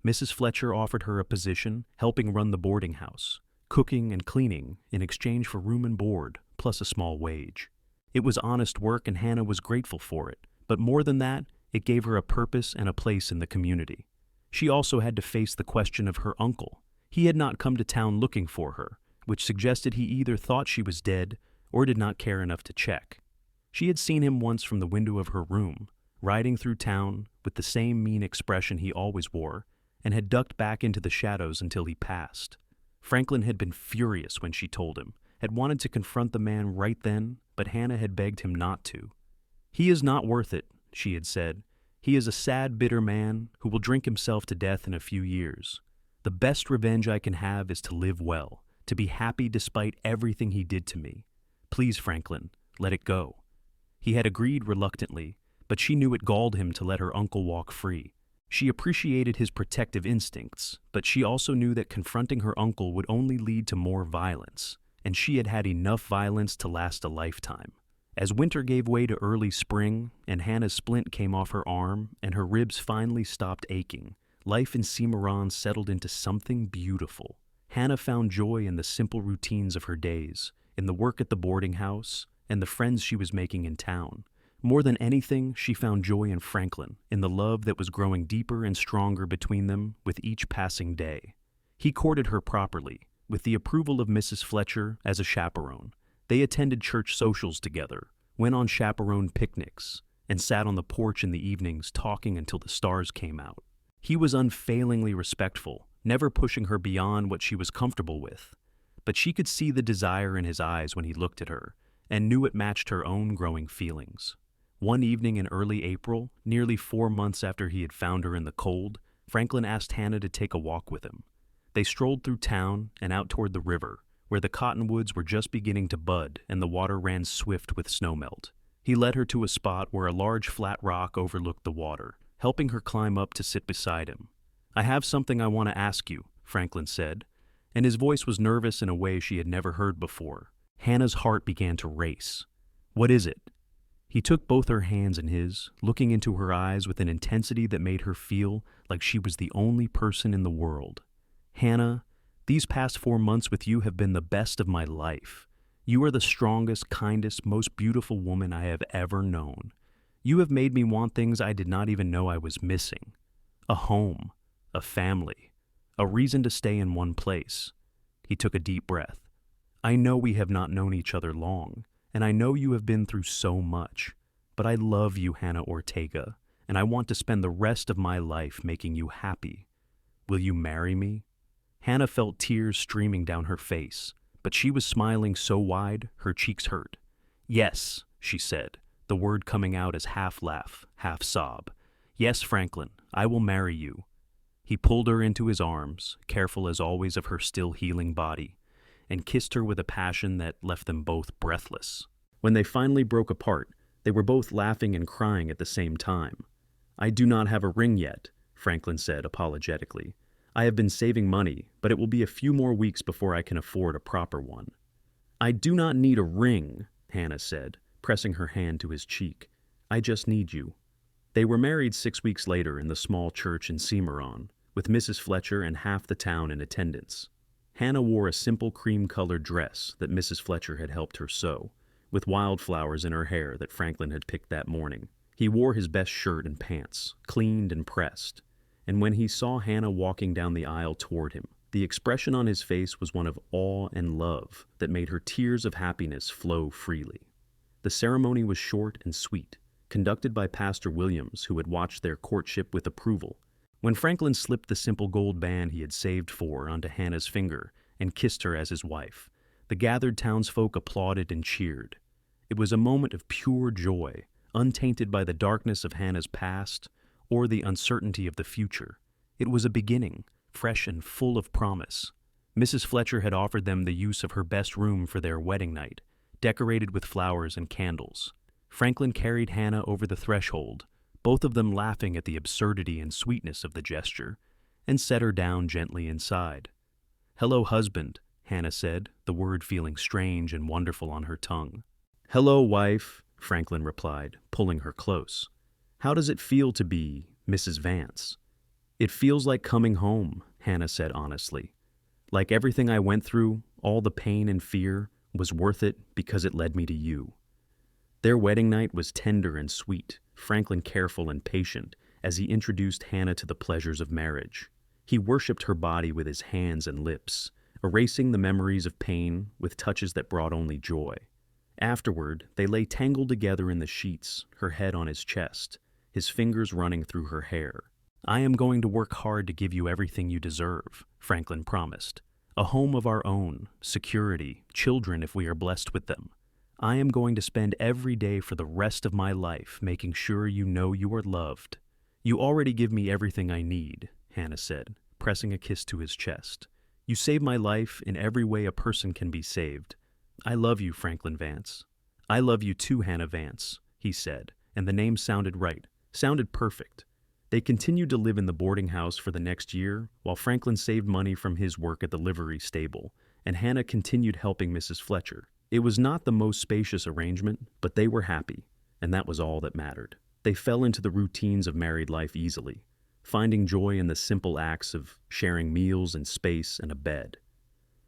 Mrs. Fletcher offered her a position, helping run the boarding house, cooking and cleaning in exchange for room and board, plus a small wage. It was honest work, and Hannah was grateful for it. But more than that, it gave her a purpose and a place in the community. She also had to face the question of her uncle. He had not come to town looking for her, which suggested he either thought she was dead or did not care enough to check. She had seen him once from the window of her room, riding through town with the same mean expression he always wore, and had ducked back into the shadows until he passed. Franklin had been furious when she told him, had wanted to confront the man right then, but Hannah had begged him not to. He is not worth it, she had said. He is a sad, bitter man who will drink himself to death in a few years. The best revenge I can have is to live well, to be happy despite everything he did to me. Please, Franklin, let it go. He had agreed reluctantly, but she knew it galled him to let her uncle walk free. She appreciated his protective instincts, but she also knew that confronting her uncle would only lead to more violence, and she had had enough violence to last a lifetime. As winter gave way to early spring, and Hannah's splint came off her arm, and her ribs finally stopped aching, life in Cimarron settled into something beautiful. Hannah found joy in the simple routines of her days, in the work at the boarding house, and the friends she was making in town. More than anything, she found joy in Franklin, in the love that was growing deeper and stronger between them with each passing day. He courted her properly, with the approval of Mrs. Fletcher as a chaperone. They attended church socials together, went on chaperone picnics, and sat on the porch in the evenings talking until the stars came out. He was unfailingly respectful, never pushing her beyond what she was comfortable with. But she could see the desire in his eyes when he looked at her, and knew it matched her own growing feelings. One evening in early April, nearly 4 months after he had found her in the cold, Franklin asked Hannah to take a walk with him. They strolled through town and out toward the river, where the cottonwoods were just beginning to bud and the water ran swift with snowmelt. He led her to a spot where a large flat rock overlooked the water, helping her climb up to sit beside him. "I have something I want to ask you," Franklin said, and his voice was nervous in a way she had never heard before. Hannah's heart began to race. "What is it?" He took both her hands in his, looking into her eyes with an intensity that made her feel like she was the only person in the world. "Hannah, these past 4 months with you have been the best of my life. You are the strongest, kindest, most beautiful woman I have ever known. You have made me want things I did not even know I was missing. A home, a family, a reason to stay in one place." He took a deep breath. "I know we have not known each other long, and I know you have been through so much, but I love you, Hannah Ortega, and I want to spend the rest of my life making you happy. Will you marry me?" Hannah felt tears streaming down her face, but she was smiling so wide her cheeks hurt. "Yes," she said, the word coming out as half laugh, half sob. "Yes, Franklin, I will marry you." He pulled her into his arms, careful as always of her still healing body, and kissed her with a passion that left them both breathless. When they finally broke apart, they were both laughing and crying at the same time. "I do not have a ring yet," Franklin said apologetically. "I have been saving money, but it will be a few more weeks before I can afford a proper one." "I do not need a ring," Hannah said, pressing her hand to his cheek. "I just need you." They were married 6 weeks later in the small church in Cimarron, with Mrs. Fletcher and half the town in attendance. Hannah wore a simple cream-colored dress that Mrs. Fletcher had helped her sew, with wildflowers in her hair that Franklin had picked that morning. He wore his best shirt and pants, cleaned and pressed, and when he saw Hannah walking down the aisle toward him, the expression on his face was one of awe and love that made her tears of happiness flow freely. The ceremony was short and sweet, conducted by Pastor Williams, who had watched their courtship with approval. When Franklin slipped the simple gold band he had saved for her onto Hannah's finger and kissed her as his wife, the gathered townsfolk applauded and cheered. It was a moment of pure joy, untainted by the darkness of Hannah's past or the uncertainty of the future. It was a beginning, fresh and full of promise. Mrs. Fletcher had offered them the use of her best room for their wedding night, decorated with flowers and candles. Franklin carried Hannah over the threshold, both of them laughing at the absurdity and sweetness of the gesture, and set her down gently inside. "Hello, husband," Hannah said, the word feeling strange and wonderful on her tongue. "Hello, wife," Franklin replied, pulling her close. "How does it feel to be Mrs. Vance?" "It feels like coming home," Hannah said honestly. "Like everything I went through, all the pain and fear, was worth it because it led me to you." Their wedding night was tender and sweet, Franklin careful and patient, as he introduced Hannah to the pleasures of marriage. He worshipped her body with his hands and lips, erasing the memories of pain with touches that brought only joy. Afterward, they lay tangled together in the sheets, her head on his chest, his fingers running through her hair. "I am going to work hard to give you everything you deserve," Franklin promised. "A home of our own, security, children if we are blessed with them. I am going to spend every day for the rest of my life making sure you know you are loved." "You already give me everything I need," Hannah said, pressing a kiss to his chest. "You save my life in every way a person can be saved. I love you, Franklin Vance." "I love you too, Hannah Vance," he said, and the name sounded right, sounded perfect. They continued to live in the boarding house for the next year, while Franklin saved money from his work at the livery stable, and Hannah continued helping Mrs. Fletcher. It was not the most spacious arrangement, but they were happy, and that was all that mattered. They fell into the routines of married life easily, finding joy in the simple acts of sharing meals and space and a bed.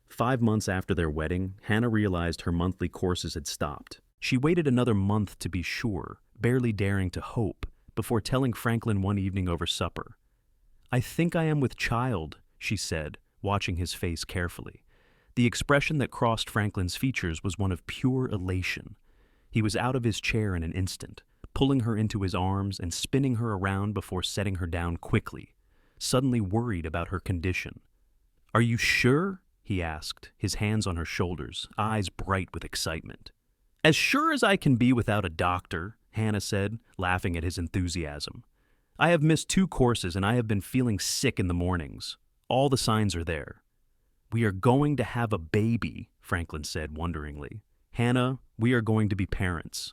5 months after their wedding, Hannah realized her monthly courses had stopped. She waited another month to be sure, barely daring to hope, before telling Franklin one evening over supper. "I think I am with child," she said, watching his face carefully. The expression that crossed Franklin's features was one of pure elation. He was out of his chair in an instant, pulling her into his arms and spinning her around before setting her down quickly, suddenly worried about her condition. "Are you sure?" he asked, his hands on her shoulders, eyes bright with excitement. "As sure as I can be without a doctor," Hannah said, laughing at his enthusiasm. "I have missed 2 courses and I have been feeling sick in the mornings. All the signs are there." "We are going to have a baby," Franklin said wonderingly. "Hannah, we are going to be parents."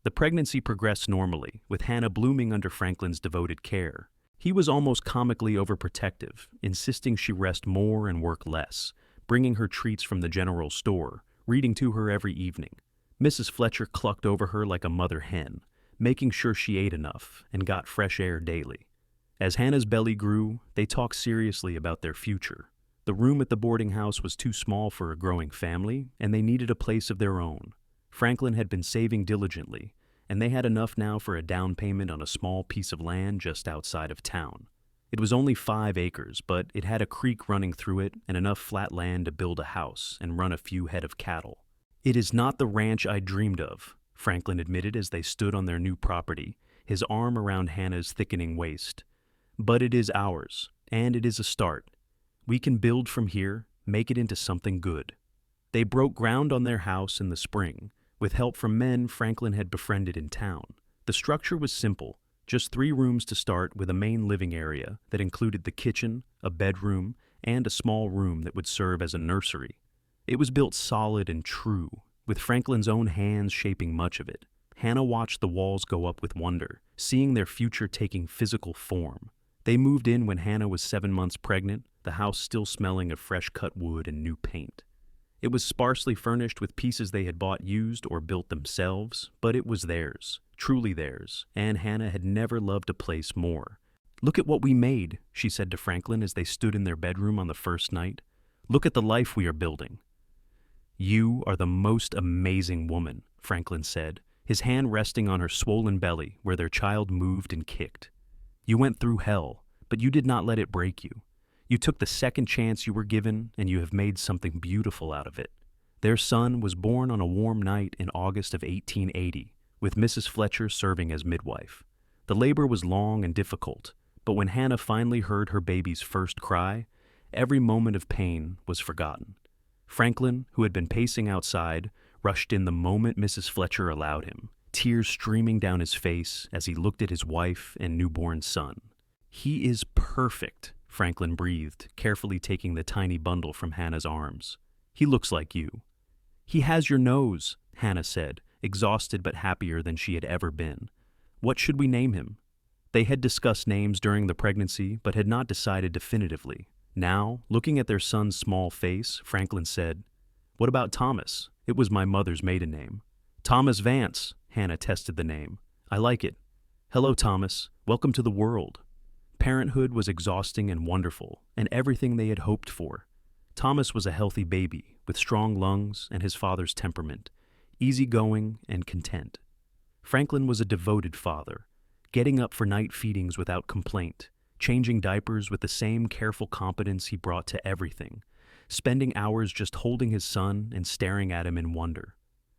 The pregnancy progressed normally, with Hannah blooming under Franklin's devoted care. He was almost comically overprotective, insisting she rest more and work less, bringing her treats from the general store, reading to her every evening. Mrs. Fletcher clucked over her like a mother hen, making sure she ate enough and got fresh air daily. As Hannah's belly grew, they talked seriously about their future. The room at the boarding house was too small for a growing family, and they needed a place of their own. Franklin had been saving diligently, and they had enough now for a down payment on a small piece of land just outside of town. It was only 5 acres, but it had a creek running through it and enough flat land to build a house and run a few head of cattle. "It is not the ranch I dreamed of," Franklin admitted as they stood on their new property, his arm around Hannah's thickening waist. "But it is ours, and it is a start. We can build from here, make it into something good." They broke ground on their house in the spring, with help from men Franklin had befriended in town. The structure was simple, just 3 rooms to start, with a main living area that included the kitchen, a bedroom, and a small room that would serve as a nursery. It was built solid and true, with Franklin's own hands shaping much of it. Hannah watched the walls go up with wonder, seeing their future taking physical form. They moved in when Hannah was 7 months pregnant, the house still smelling of fresh-cut wood and new paint. It was sparsely furnished with pieces they had bought used or built themselves, but it was theirs, truly theirs, and Hannah had never loved a place more. "Look at what we made," she said to Franklin as they stood in their bedroom on the first night. "Look at the life we are building." "You are the most amazing woman," Franklin said, his hand resting on her swollen belly where their child moved and kicked. "You went through hell, but you did not let it break you. You took the second chance you were given, and you have made something beautiful out of it." Their son was born on a warm night in August of 1880, with Mrs. Fletcher serving as midwife. The labor was long and difficult, but when Hannah finally heard her baby's first cry, every moment of pain was forgotten. Franklin, who had been pacing outside, rushed in the moment Mrs. Fletcher allowed him, tears streaming down his face as he looked at his wife and newborn son. "He is perfect," Franklin breathed, carefully taking the tiny bundle from Hannah's arms. "He looks like you." "He has your nose," Hannah said, exhausted but happier than she had ever been. "What should we name him?" They had discussed names during the pregnancy, but had not decided definitively. Now, looking at their son's small face, Franklin said, "What about Thomas? It was my mother's maiden name." "Thomas Vance," Hannah tested the name. "I like it. Hello, Thomas. Welcome to the world." Parenthood was exhausting and wonderful, and everything they had hoped for. Thomas was a healthy baby, with strong lungs and his father's temperament, easygoing and content. Franklin was a devoted father, getting up for night feedings without complaint, changing diapers with the same careful competence he brought to everything, spending hours just holding his son and staring at him in wonder.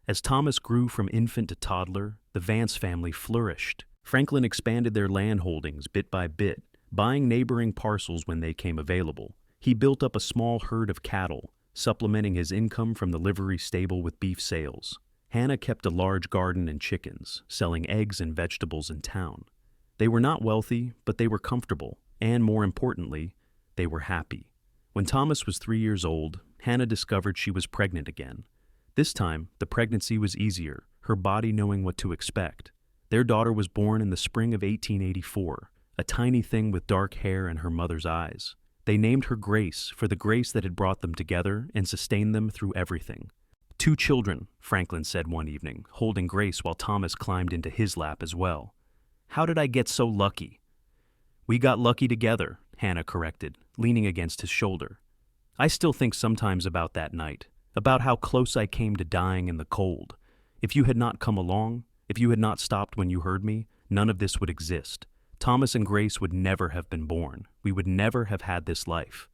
As Thomas grew from infant to toddler, the Vance family flourished. Franklin expanded their land holdings bit by bit, buying neighboring parcels when they came available. He built up a small herd of cattle, supplementing his income from the livery stable with beef sales. Hannah kept a large garden and chickens, selling eggs and vegetables in town. They were not wealthy, but they were comfortable, and more importantly, they were happy. When Thomas was 3 years old, Hannah discovered she was pregnant again. This time, the pregnancy was easier, her body knowing what to expect. Their daughter was born in the spring of 1884, a tiny thing with dark hair and her mother's eyes. They named her Grace for the grace that had brought them together and sustained them through everything. "2 children," Franklin said one evening, holding Grace while Thomas climbed into his lap as well. "How did I get so lucky?" "We got lucky together," Hannah corrected, leaning against his shoulder. "I still think sometimes about that night, about how close I came to dying in the cold. If you had not come along, if you had not stopped when you heard me, none of this would exist. Thomas and Grace would never have been born. We would never have had this life."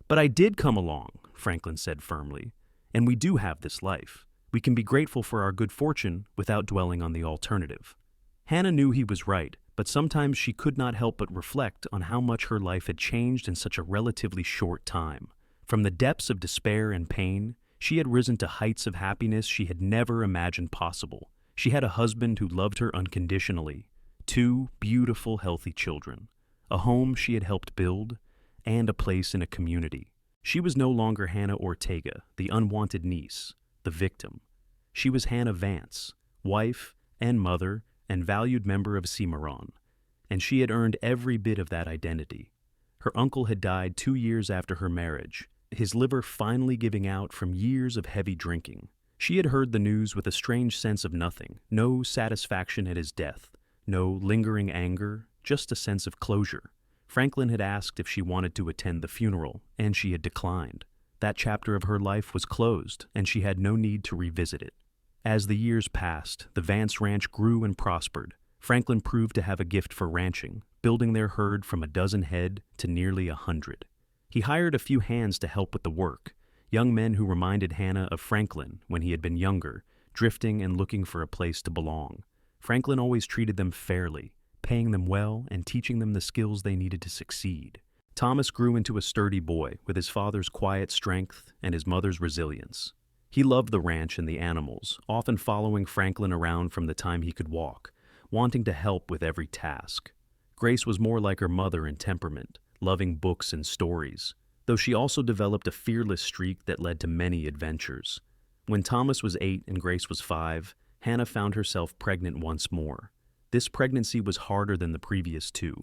"But I did come along," Franklin said firmly, "and we do have this life. We can be grateful for our good fortune without dwelling on the alternative." Hannah knew he was right, but sometimes she could not help but reflect on how much her life had changed in such a relatively short time. From the depths of despair and pain, she had risen to heights of happiness she had never imagined possible. She had a husband who loved her unconditionally, 2 beautiful, healthy children, a home she had helped build, and a place in a community. She was no longer Hannah Ortega, the unwanted niece, the victim. She was Hannah Vance, wife, and mother and valued member of Cimarron, and she had earned every bit of that identity. Her uncle had died 2 years after her marriage, his liver finally giving out from years of heavy drinking. She had heard the news with a strange sense of nothing, no satisfaction at his death, no lingering anger, just a sense of closure. Franklin had asked if she wanted to attend the funeral, and she had declined. That chapter of her life was closed, and she had no need to revisit it. As the years passed, the Vance ranch grew and prospered. Franklin proved to have a gift for ranching, building their herd from a dozen head to nearly 100. He hired a few hands to help with the work, young men who reminded Hannah of Franklin when he had been younger, drifting and looking for a place to belong. Franklin always treated them fairly, paying them well and teaching them the skills they needed to succeed. Thomas grew into a sturdy boy with his father's quiet strength and his mother's resilience. He loved the ranch and the animals, often following Franklin around from the time he could walk, wanting to help with every task. Grace was more like her mother in temperament, loving books and stories, though she also developed a fearless streak that led to many adventures. When Thomas was 8 and Grace was 5, Hannah found herself pregnant once more. This pregnancy was harder than the previous 2,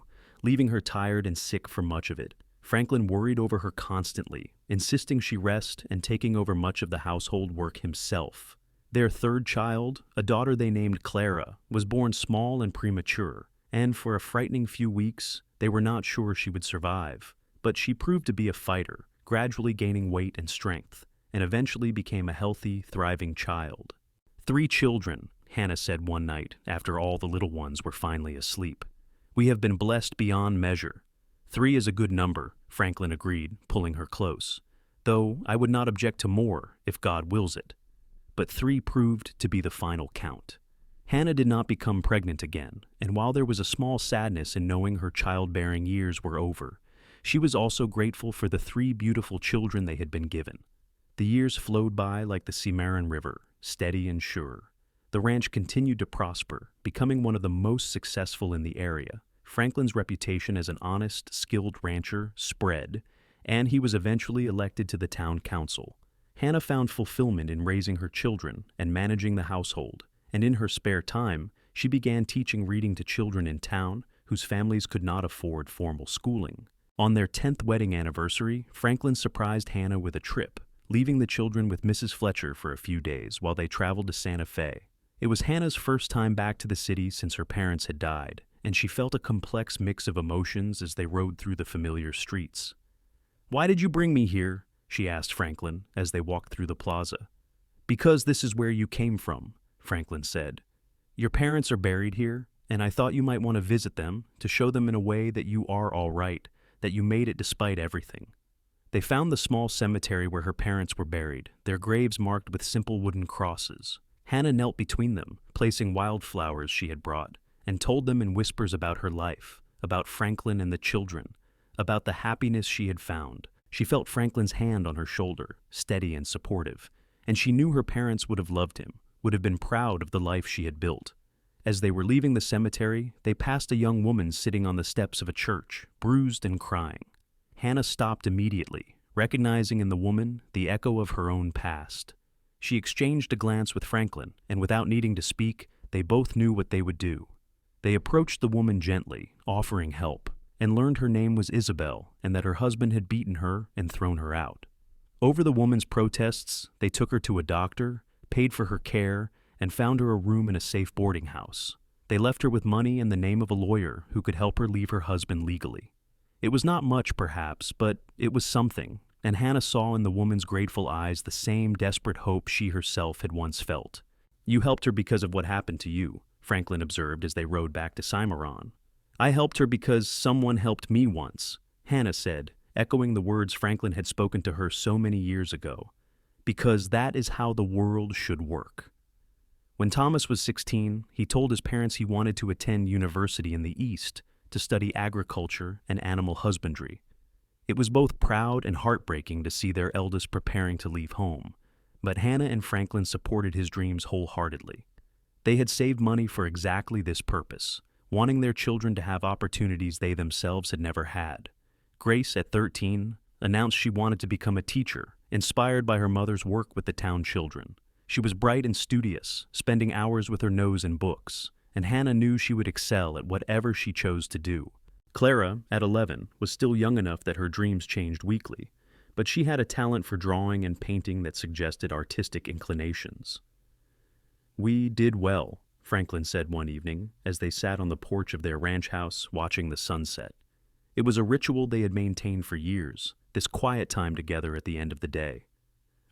leaving her tired and sick for much of it. Franklin worried over her constantly, insisting she rest and taking over much of the household work himself. Their third child, a daughter they named Clara, was born small and premature, and for a frightening few weeks, they were not sure she would survive. But she proved to be a fighter, gradually gaining weight and strength, and eventually became a healthy, thriving child. 3 children, Hannah said one night after all the little ones were finally asleep. We have been blessed beyond measure. 3 is a good number, Franklin agreed, pulling her close, though I would not object to more if God wills it. But 3 proved to be the final count. Hannah did not become pregnant again, and while there was a small sadness in knowing her childbearing years were over, she was also grateful for the 3 beautiful children they had been given. The years flowed by like the Cimarron River, steady and sure. The ranch continued to prosper, becoming one of the most successful in the area. Franklin's reputation as an honest, skilled rancher spread, and he was eventually elected to the town council. Hannah found fulfillment in raising her children and managing the household, and in her spare time, she began teaching reading to children in town whose families could not afford formal schooling. On their 10th wedding anniversary, Franklin surprised Hannah with a trip, leaving the children with Mrs. Fletcher for a few days while they traveled to Santa Fe. It was Hannah's first time back to the city since her parents had died, and she felt a complex mix of emotions as they rode through the familiar streets. "Why did you bring me here?" she asked Franklin as they walked through the plaza. "Because this is where you came from," Franklin said. "Your parents are buried here, and I thought you might want to visit them to show them in a way that you are all right, that you made it despite everything." They found the small cemetery where her parents were buried, their graves marked with simple wooden crosses. Hannah knelt between them, placing wildflowers she had brought, and told them in whispers about her life, about Franklin and the children, about the happiness she had found. She felt Franklin's hand on her shoulder, steady and supportive, and she knew her parents would have loved him, would have been proud of the life she had built. As they were leaving the cemetery, they passed a young woman sitting on the steps of a church, bruised and crying. Hannah stopped immediately, recognizing in the woman the echo of her own past. She exchanged a glance with Franklin, and without needing to speak, they both knew what they would do. They approached the woman gently, offering help, and learned her name was Isabel and that her husband had beaten her and thrown her out. Over the woman's protests, they took her to a doctor, paid for her care, and found her a room in a safe boarding house. They left her with money and the name of a lawyer who could help her leave her husband legally. It was not much, perhaps, but it was something, and Hannah saw in the woman's grateful eyes the same desperate hope she herself had once felt. "You helped her because of what happened to you," Franklin observed as they rode back to Cimarron. "I helped her because someone helped me once," Hannah said, echoing the words Franklin had spoken to her so many years ago. "Because that is how the world should work." When Thomas was 16, he told his parents he wanted to attend university in the East to study agriculture and animal husbandry. It was both proud and heartbreaking to see their eldest preparing to leave home, but Hannah and Franklin supported his dreams wholeheartedly. They had saved money for exactly this purpose, wanting their children to have opportunities they themselves had never had. Grace, at 13, announced she wanted to become a teacher, inspired by her mother's work with the town children. She was bright and studious, spending hours with her nose in books, and Hannah knew she would excel at whatever she chose to do. Clara, at 11, was still young enough that her dreams changed weekly, but she had a talent for drawing and painting that suggested artistic inclinations. "We did well," Franklin said one evening, as they sat on the porch of their ranch house watching the sunset. It was a ritual they had maintained for years, this quiet time together at the end of the day.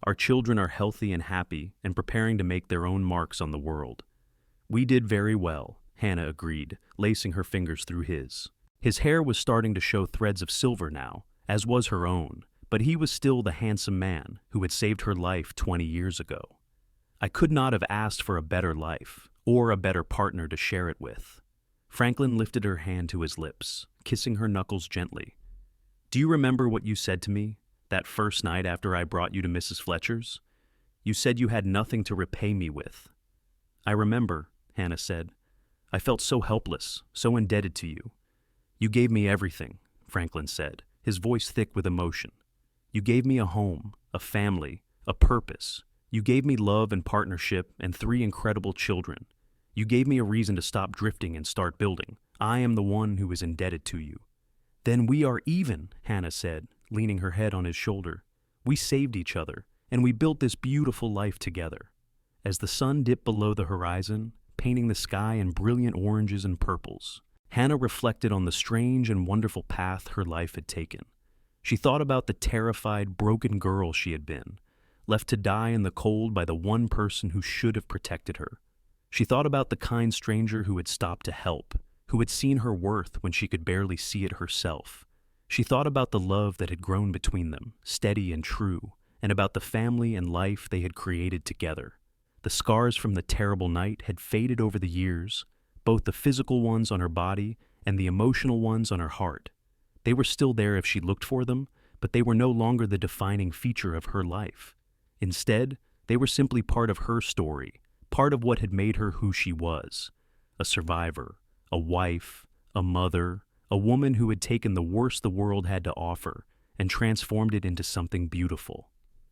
"Our children are healthy and happy and preparing to make their own marks on the world." "We did very well," Hannah agreed, lacing her fingers through his. His hair was starting to show threads of silver now, as was her own, but he was still the handsome man who had saved her life 20 years ago. "I could not have asked for a better life, or a better partner to share it with." Franklin lifted her hand to his lips, kissing her knuckles gently. "Do you remember what you said to me that first night after I brought you to Mrs. Fletcher's? You said you had nothing to repay me with." "I remember," Hannah said. "I felt so helpless, so indebted to you." "You gave me everything," Franklin said, his voice thick with emotion. "You gave me a home, a family, a purpose. You gave me love and partnership and 3 incredible children. You gave me a reason to stop drifting and start building. I am the one who is indebted to you." "Then we are even," Hannah said, leaning her head on his shoulder. "We saved each other, and we built this beautiful life together." As the sun dipped below the horizon, painting the sky in brilliant oranges and purples, Hannah reflected on the strange and wonderful path her life had taken. She thought about the terrified, broken girl she had been, left to die in the cold by the one person who should have protected her. She thought about the kind stranger who had stopped to help, who had seen her worth when she could barely see it herself. She thought about the love that had grown between them, steady and true, and about the family and life they had created together. The scars from the terrible night had faded over the years, both the physical ones on her body and the emotional ones on her heart. They were still there if she looked for them, but they were no longer the defining feature of her life. Instead, they were simply part of her story, part of what had made her who she was: a survivor, a wife, a mother, a woman who had taken the worst the world had to offer and transformed it into something beautiful.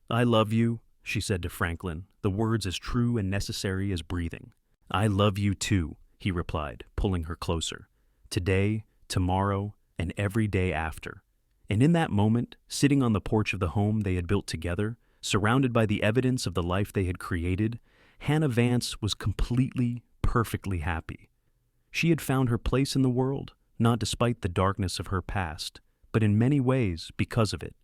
"I love you," she said to Franklin, the words as true and necessary as breathing. "I love you too," he replied, pulling her closer. "Today, tomorrow, and every day after." And in that moment, sitting on the porch of the home they had built together, surrounded by the evidence of the life they had created, Hannah Vance was completely, perfectly happy. She had found her place in the world, not despite the darkness of her past, but in many ways because of it.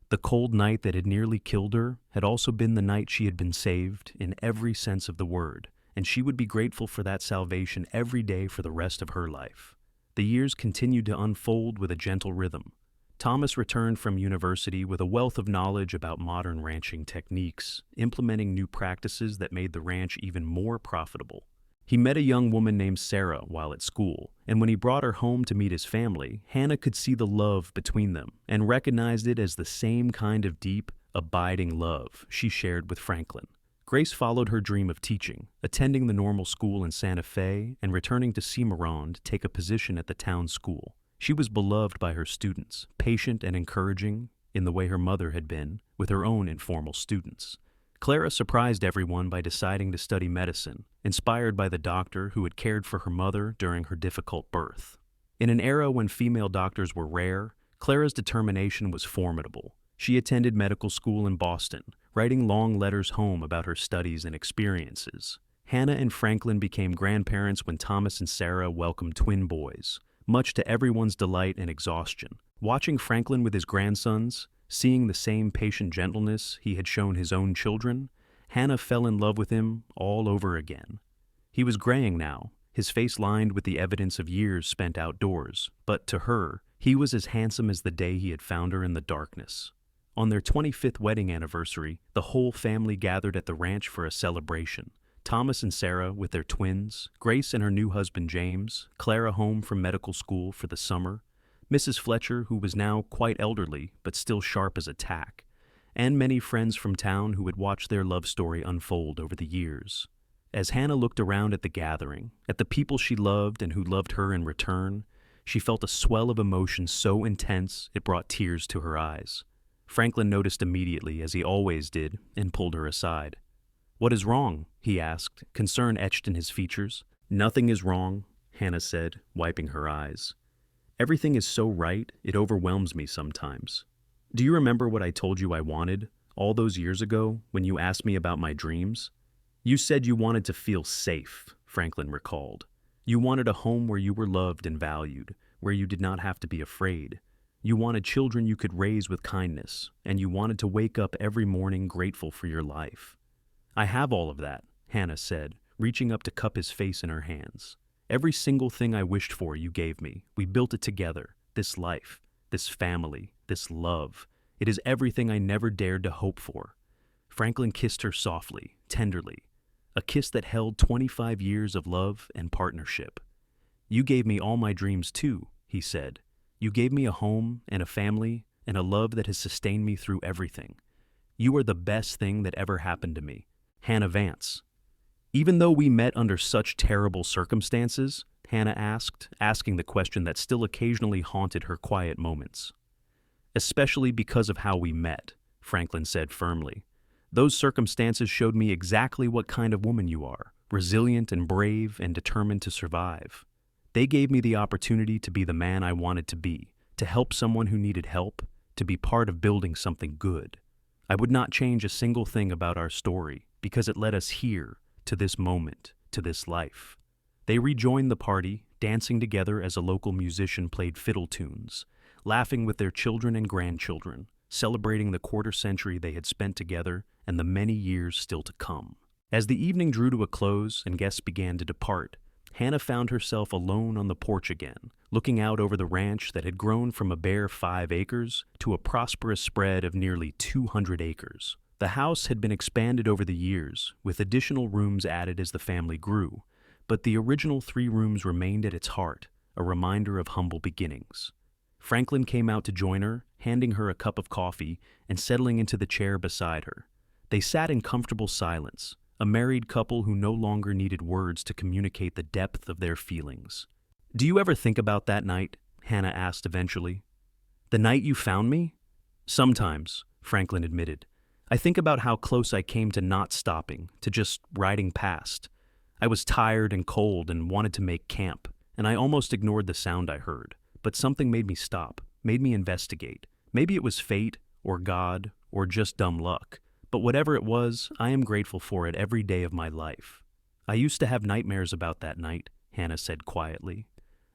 The cold night that had nearly killed her had also been the night she had been saved in every sense of the word, and she would be grateful for that salvation every day for the rest of her life. The years continued to unfold with a gentle rhythm. Thomas returned from university with a wealth of knowledge about modern ranching techniques, implementing new practices that made the ranch even more profitable. He met a young woman named Sarah while at school, and when he brought her home to meet his family, Hannah could see the love between them and recognized it as the same kind of deep, abiding love she shared with Franklin. Grace followed her dream of teaching, attending the normal school in Santa Fe and returning to Cimarron to take a position at the town school. She was beloved by her students, patient and encouraging in the way her mother had been with her own informal students. Clara surprised everyone by deciding to study medicine, inspired by the doctor who had cared for her mother during her difficult birth. In an era when female doctors were rare, Clara's determination was formidable. She attended medical school in Boston, writing long letters home about her studies and experiences. Hannah and Franklin became grandparents when Thomas and Sarah welcomed twin boys, much to everyone's delight and exhaustion. Watching Franklin with his grandsons, seeing the same patient gentleness he had shown his own children, Hannah fell in love with him all over again. He was graying now, his face lined with the evidence of years spent outdoors, but to her, he was as handsome as the day he had found her in the darkness. On their 25th wedding anniversary, the whole family gathered at the ranch for a celebration. Thomas and Sarah with their twins, Grace and her new husband James, Clara home from medical school for the summer, Mrs. Fletcher, who was now quite elderly but still sharp as a tack, and many friends from town who had watched their love story unfold over the years. As Hannah looked around at the gathering, at the people she loved and who loved her in return, she felt a swell of emotion so intense it brought tears to her eyes. Franklin noticed immediately, as he always did, and pulled her aside. "What is wrong?" he asked, concern etched in his features. "Nothing is wrong," Hannah said, wiping her eyes. "Everything is so right, it overwhelms me sometimes. Do you remember what I told you I wanted, all those years ago, when you asked me about my dreams? You said you wanted to feel safe," Franklin recalled. "You wanted a home where you were loved and valued, where you did not have to be afraid. You wanted children you could raise with kindness, and you wanted to wake up every morning grateful for your life." "I have all of that," Hannah said, reaching up to cup his face in her hands. "Every single thing I wished for you gave me. We built it together, this life, this family, this love. It is everything I never dared to hope for." Franklin kissed her softly, tenderly, a kiss that held 25 years of love and partnership. "You gave me all my dreams too," he said. "You gave me a home and a family and a love that has sustained me through everything. You are the best thing that ever happened to me." Hannah Vance. "Even though we met under such terrible circumstances?" Hannah asked, asking the question that still occasionally haunted her quiet moments. "Especially because of how we met," Franklin said firmly. "Those circumstances showed me exactly what kind of woman you are, resilient and brave and determined to survive. They gave me the opportunity to be the man I wanted to be, to help someone who needed help, to be part of building something good. I would not change a single thing about our story, because it led us here, to this moment, to this life." They rejoined the party, dancing together as a local musician played fiddle tunes, laughing with their children and grandchildren, celebrating the quarter century they had spent together and the many years still to come. As the evening drew to a close and guests began to depart, Hannah found herself alone on the porch again, looking out over the ranch that had grown from a bare 5 acres to a prosperous spread of nearly 200 acres. The house had been expanded over the years, with additional rooms added as the family grew, but the original 3 rooms remained at its heart, a reminder of humble beginnings. Franklin came out to join her, handing her a cup of coffee and settling into the chair beside her. They sat in comfortable silence, a married couple who no longer needed words to communicate the depth of their feelings. "Do you ever think about that night?" Hannah asked eventually. "The night you found me?" "Sometimes," Franklin admitted. "I think about how close I came to not stopping, to just riding past. I was tired and cold and wanted to make camp, and I almost ignored the sound I heard. But something made me stop, made me investigate. Maybe it was fate, or God, or just dumb luck. But whatever it was, I am grateful for it every day of my life." "I used to have nightmares about that night," Hannah said quietly.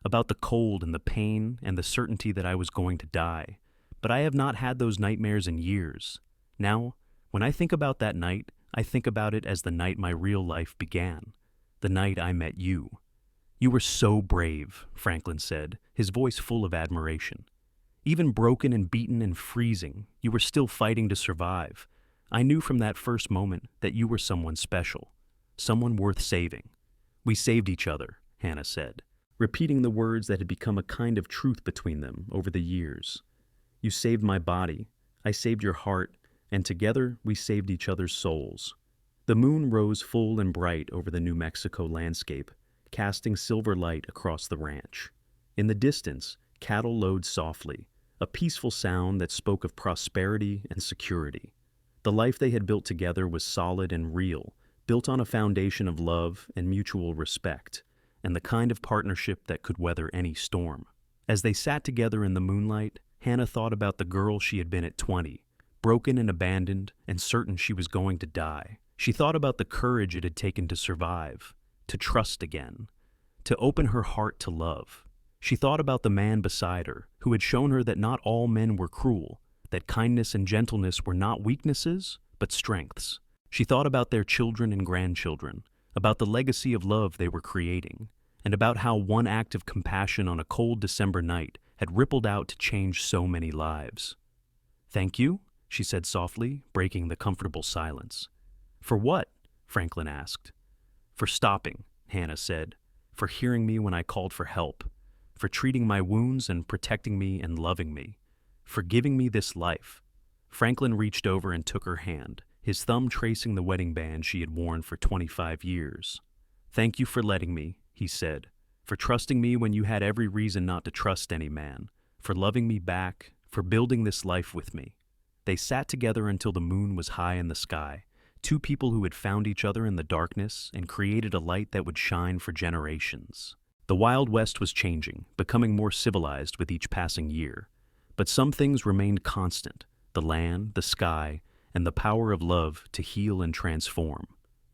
"About the cold and the pain and the certainty that I was going to die. But I have not had those nightmares in years. Now, when I think about that night, I think about it as the night my real life began. The night I met you." "You were so brave," Franklin said, his voice full of admiration. "Even broken and beaten and freezing, you were still fighting to survive. I knew from that first moment that you were someone special, someone worth saving." "We saved each other," Hannah said, repeating the words that had become a kind of truth between them over the years. "You saved my body, I saved your heart, and together we saved each other's souls." The moon rose full and bright over the New Mexico landscape, casting silver light across the ranch. In the distance, cattle lowed softly, a peaceful sound that spoke of prosperity and security. The life they had built together was solid and real, built on a foundation of love and mutual respect, and the kind of partnership that could weather any storm. As they sat together in the moonlight, Hannah thought about the girl she had been at 20, broken and abandoned and certain she was going to die. She thought about the courage it had taken to survive, to trust again, to open her heart to love. She thought about the man beside her, who had shown her that not all men were cruel, that kindness and gentleness were not weaknesses, but strengths. She thought about their children and grandchildren, about the legacy of love they were creating, and about how one act of compassion on a cold December night had rippled out to change so many lives. "Thank you," she said softly, breaking the comfortable silence. "For what?" Franklin asked. "For stopping," Hannah said, "for hearing me when I called for help, for treating my wounds and protecting me and loving me, for giving me this life." Franklin reached over and took her hand, his thumb tracing the wedding band she had worn for 25 years. "Thank you for letting me," he said, "for trusting me when you had every reason not to trust any man, for loving me back, for building this life with me." They sat together until the moon was high in the sky, two people who had found each other in the darkness and created a light that would shine for generations. The Wild West was changing, becoming more civilized with each passing year. But some things remained constant: the land, the sky, and the power of love to heal and transform.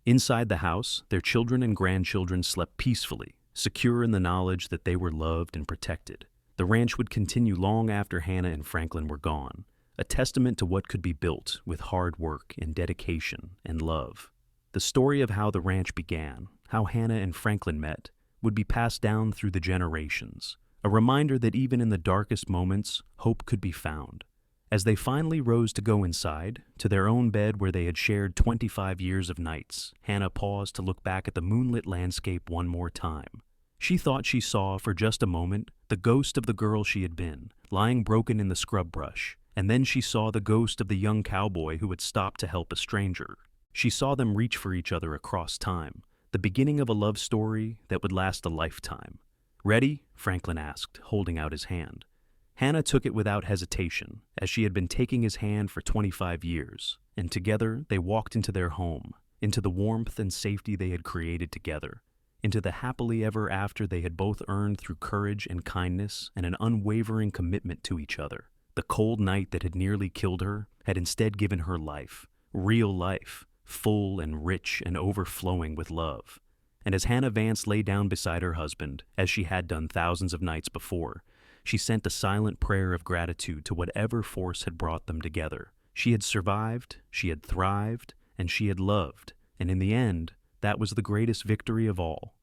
Inside the house, their children and grandchildren slept peacefully, secure in the knowledge that they were loved and protected. The ranch would continue long after Hannah and Franklin were gone, a testament to what could be built with hard work and dedication and love. The story of how the ranch began, how Hannah and Franklin met, would be passed down through the generations, a reminder that even in the darkest moments, hope could be found. As they finally rose to go inside, to their own bed where they had shared 25 years of nights, Hannah paused to look back at the moonlit landscape one more time. She thought she saw, for just a moment, the ghost of the girl she had been, lying broken in the scrub brush, and then she saw the ghost of the young cowboy who had stopped to help a stranger. She saw them reach for each other across time, the beginning of a love story that would last a lifetime. "Ready?" Franklin asked, holding out his hand. Hannah took it without hesitation, as she had been taking his hand for 25 years, and together they walked into their home, into the warmth and safety they had created together, into the happily ever after they had both earned through courage and kindness and an unwavering commitment to each other. The cold night that had nearly killed her had instead given her life, real life, full and rich and overflowing with love. And as Hannah Vance lay down beside her husband, as she had done thousands of nights before, she sent a silent prayer of gratitude to whatever force had brought them together. She had survived, she had thrived, and she had loved, and in the end, that was the greatest victory of all.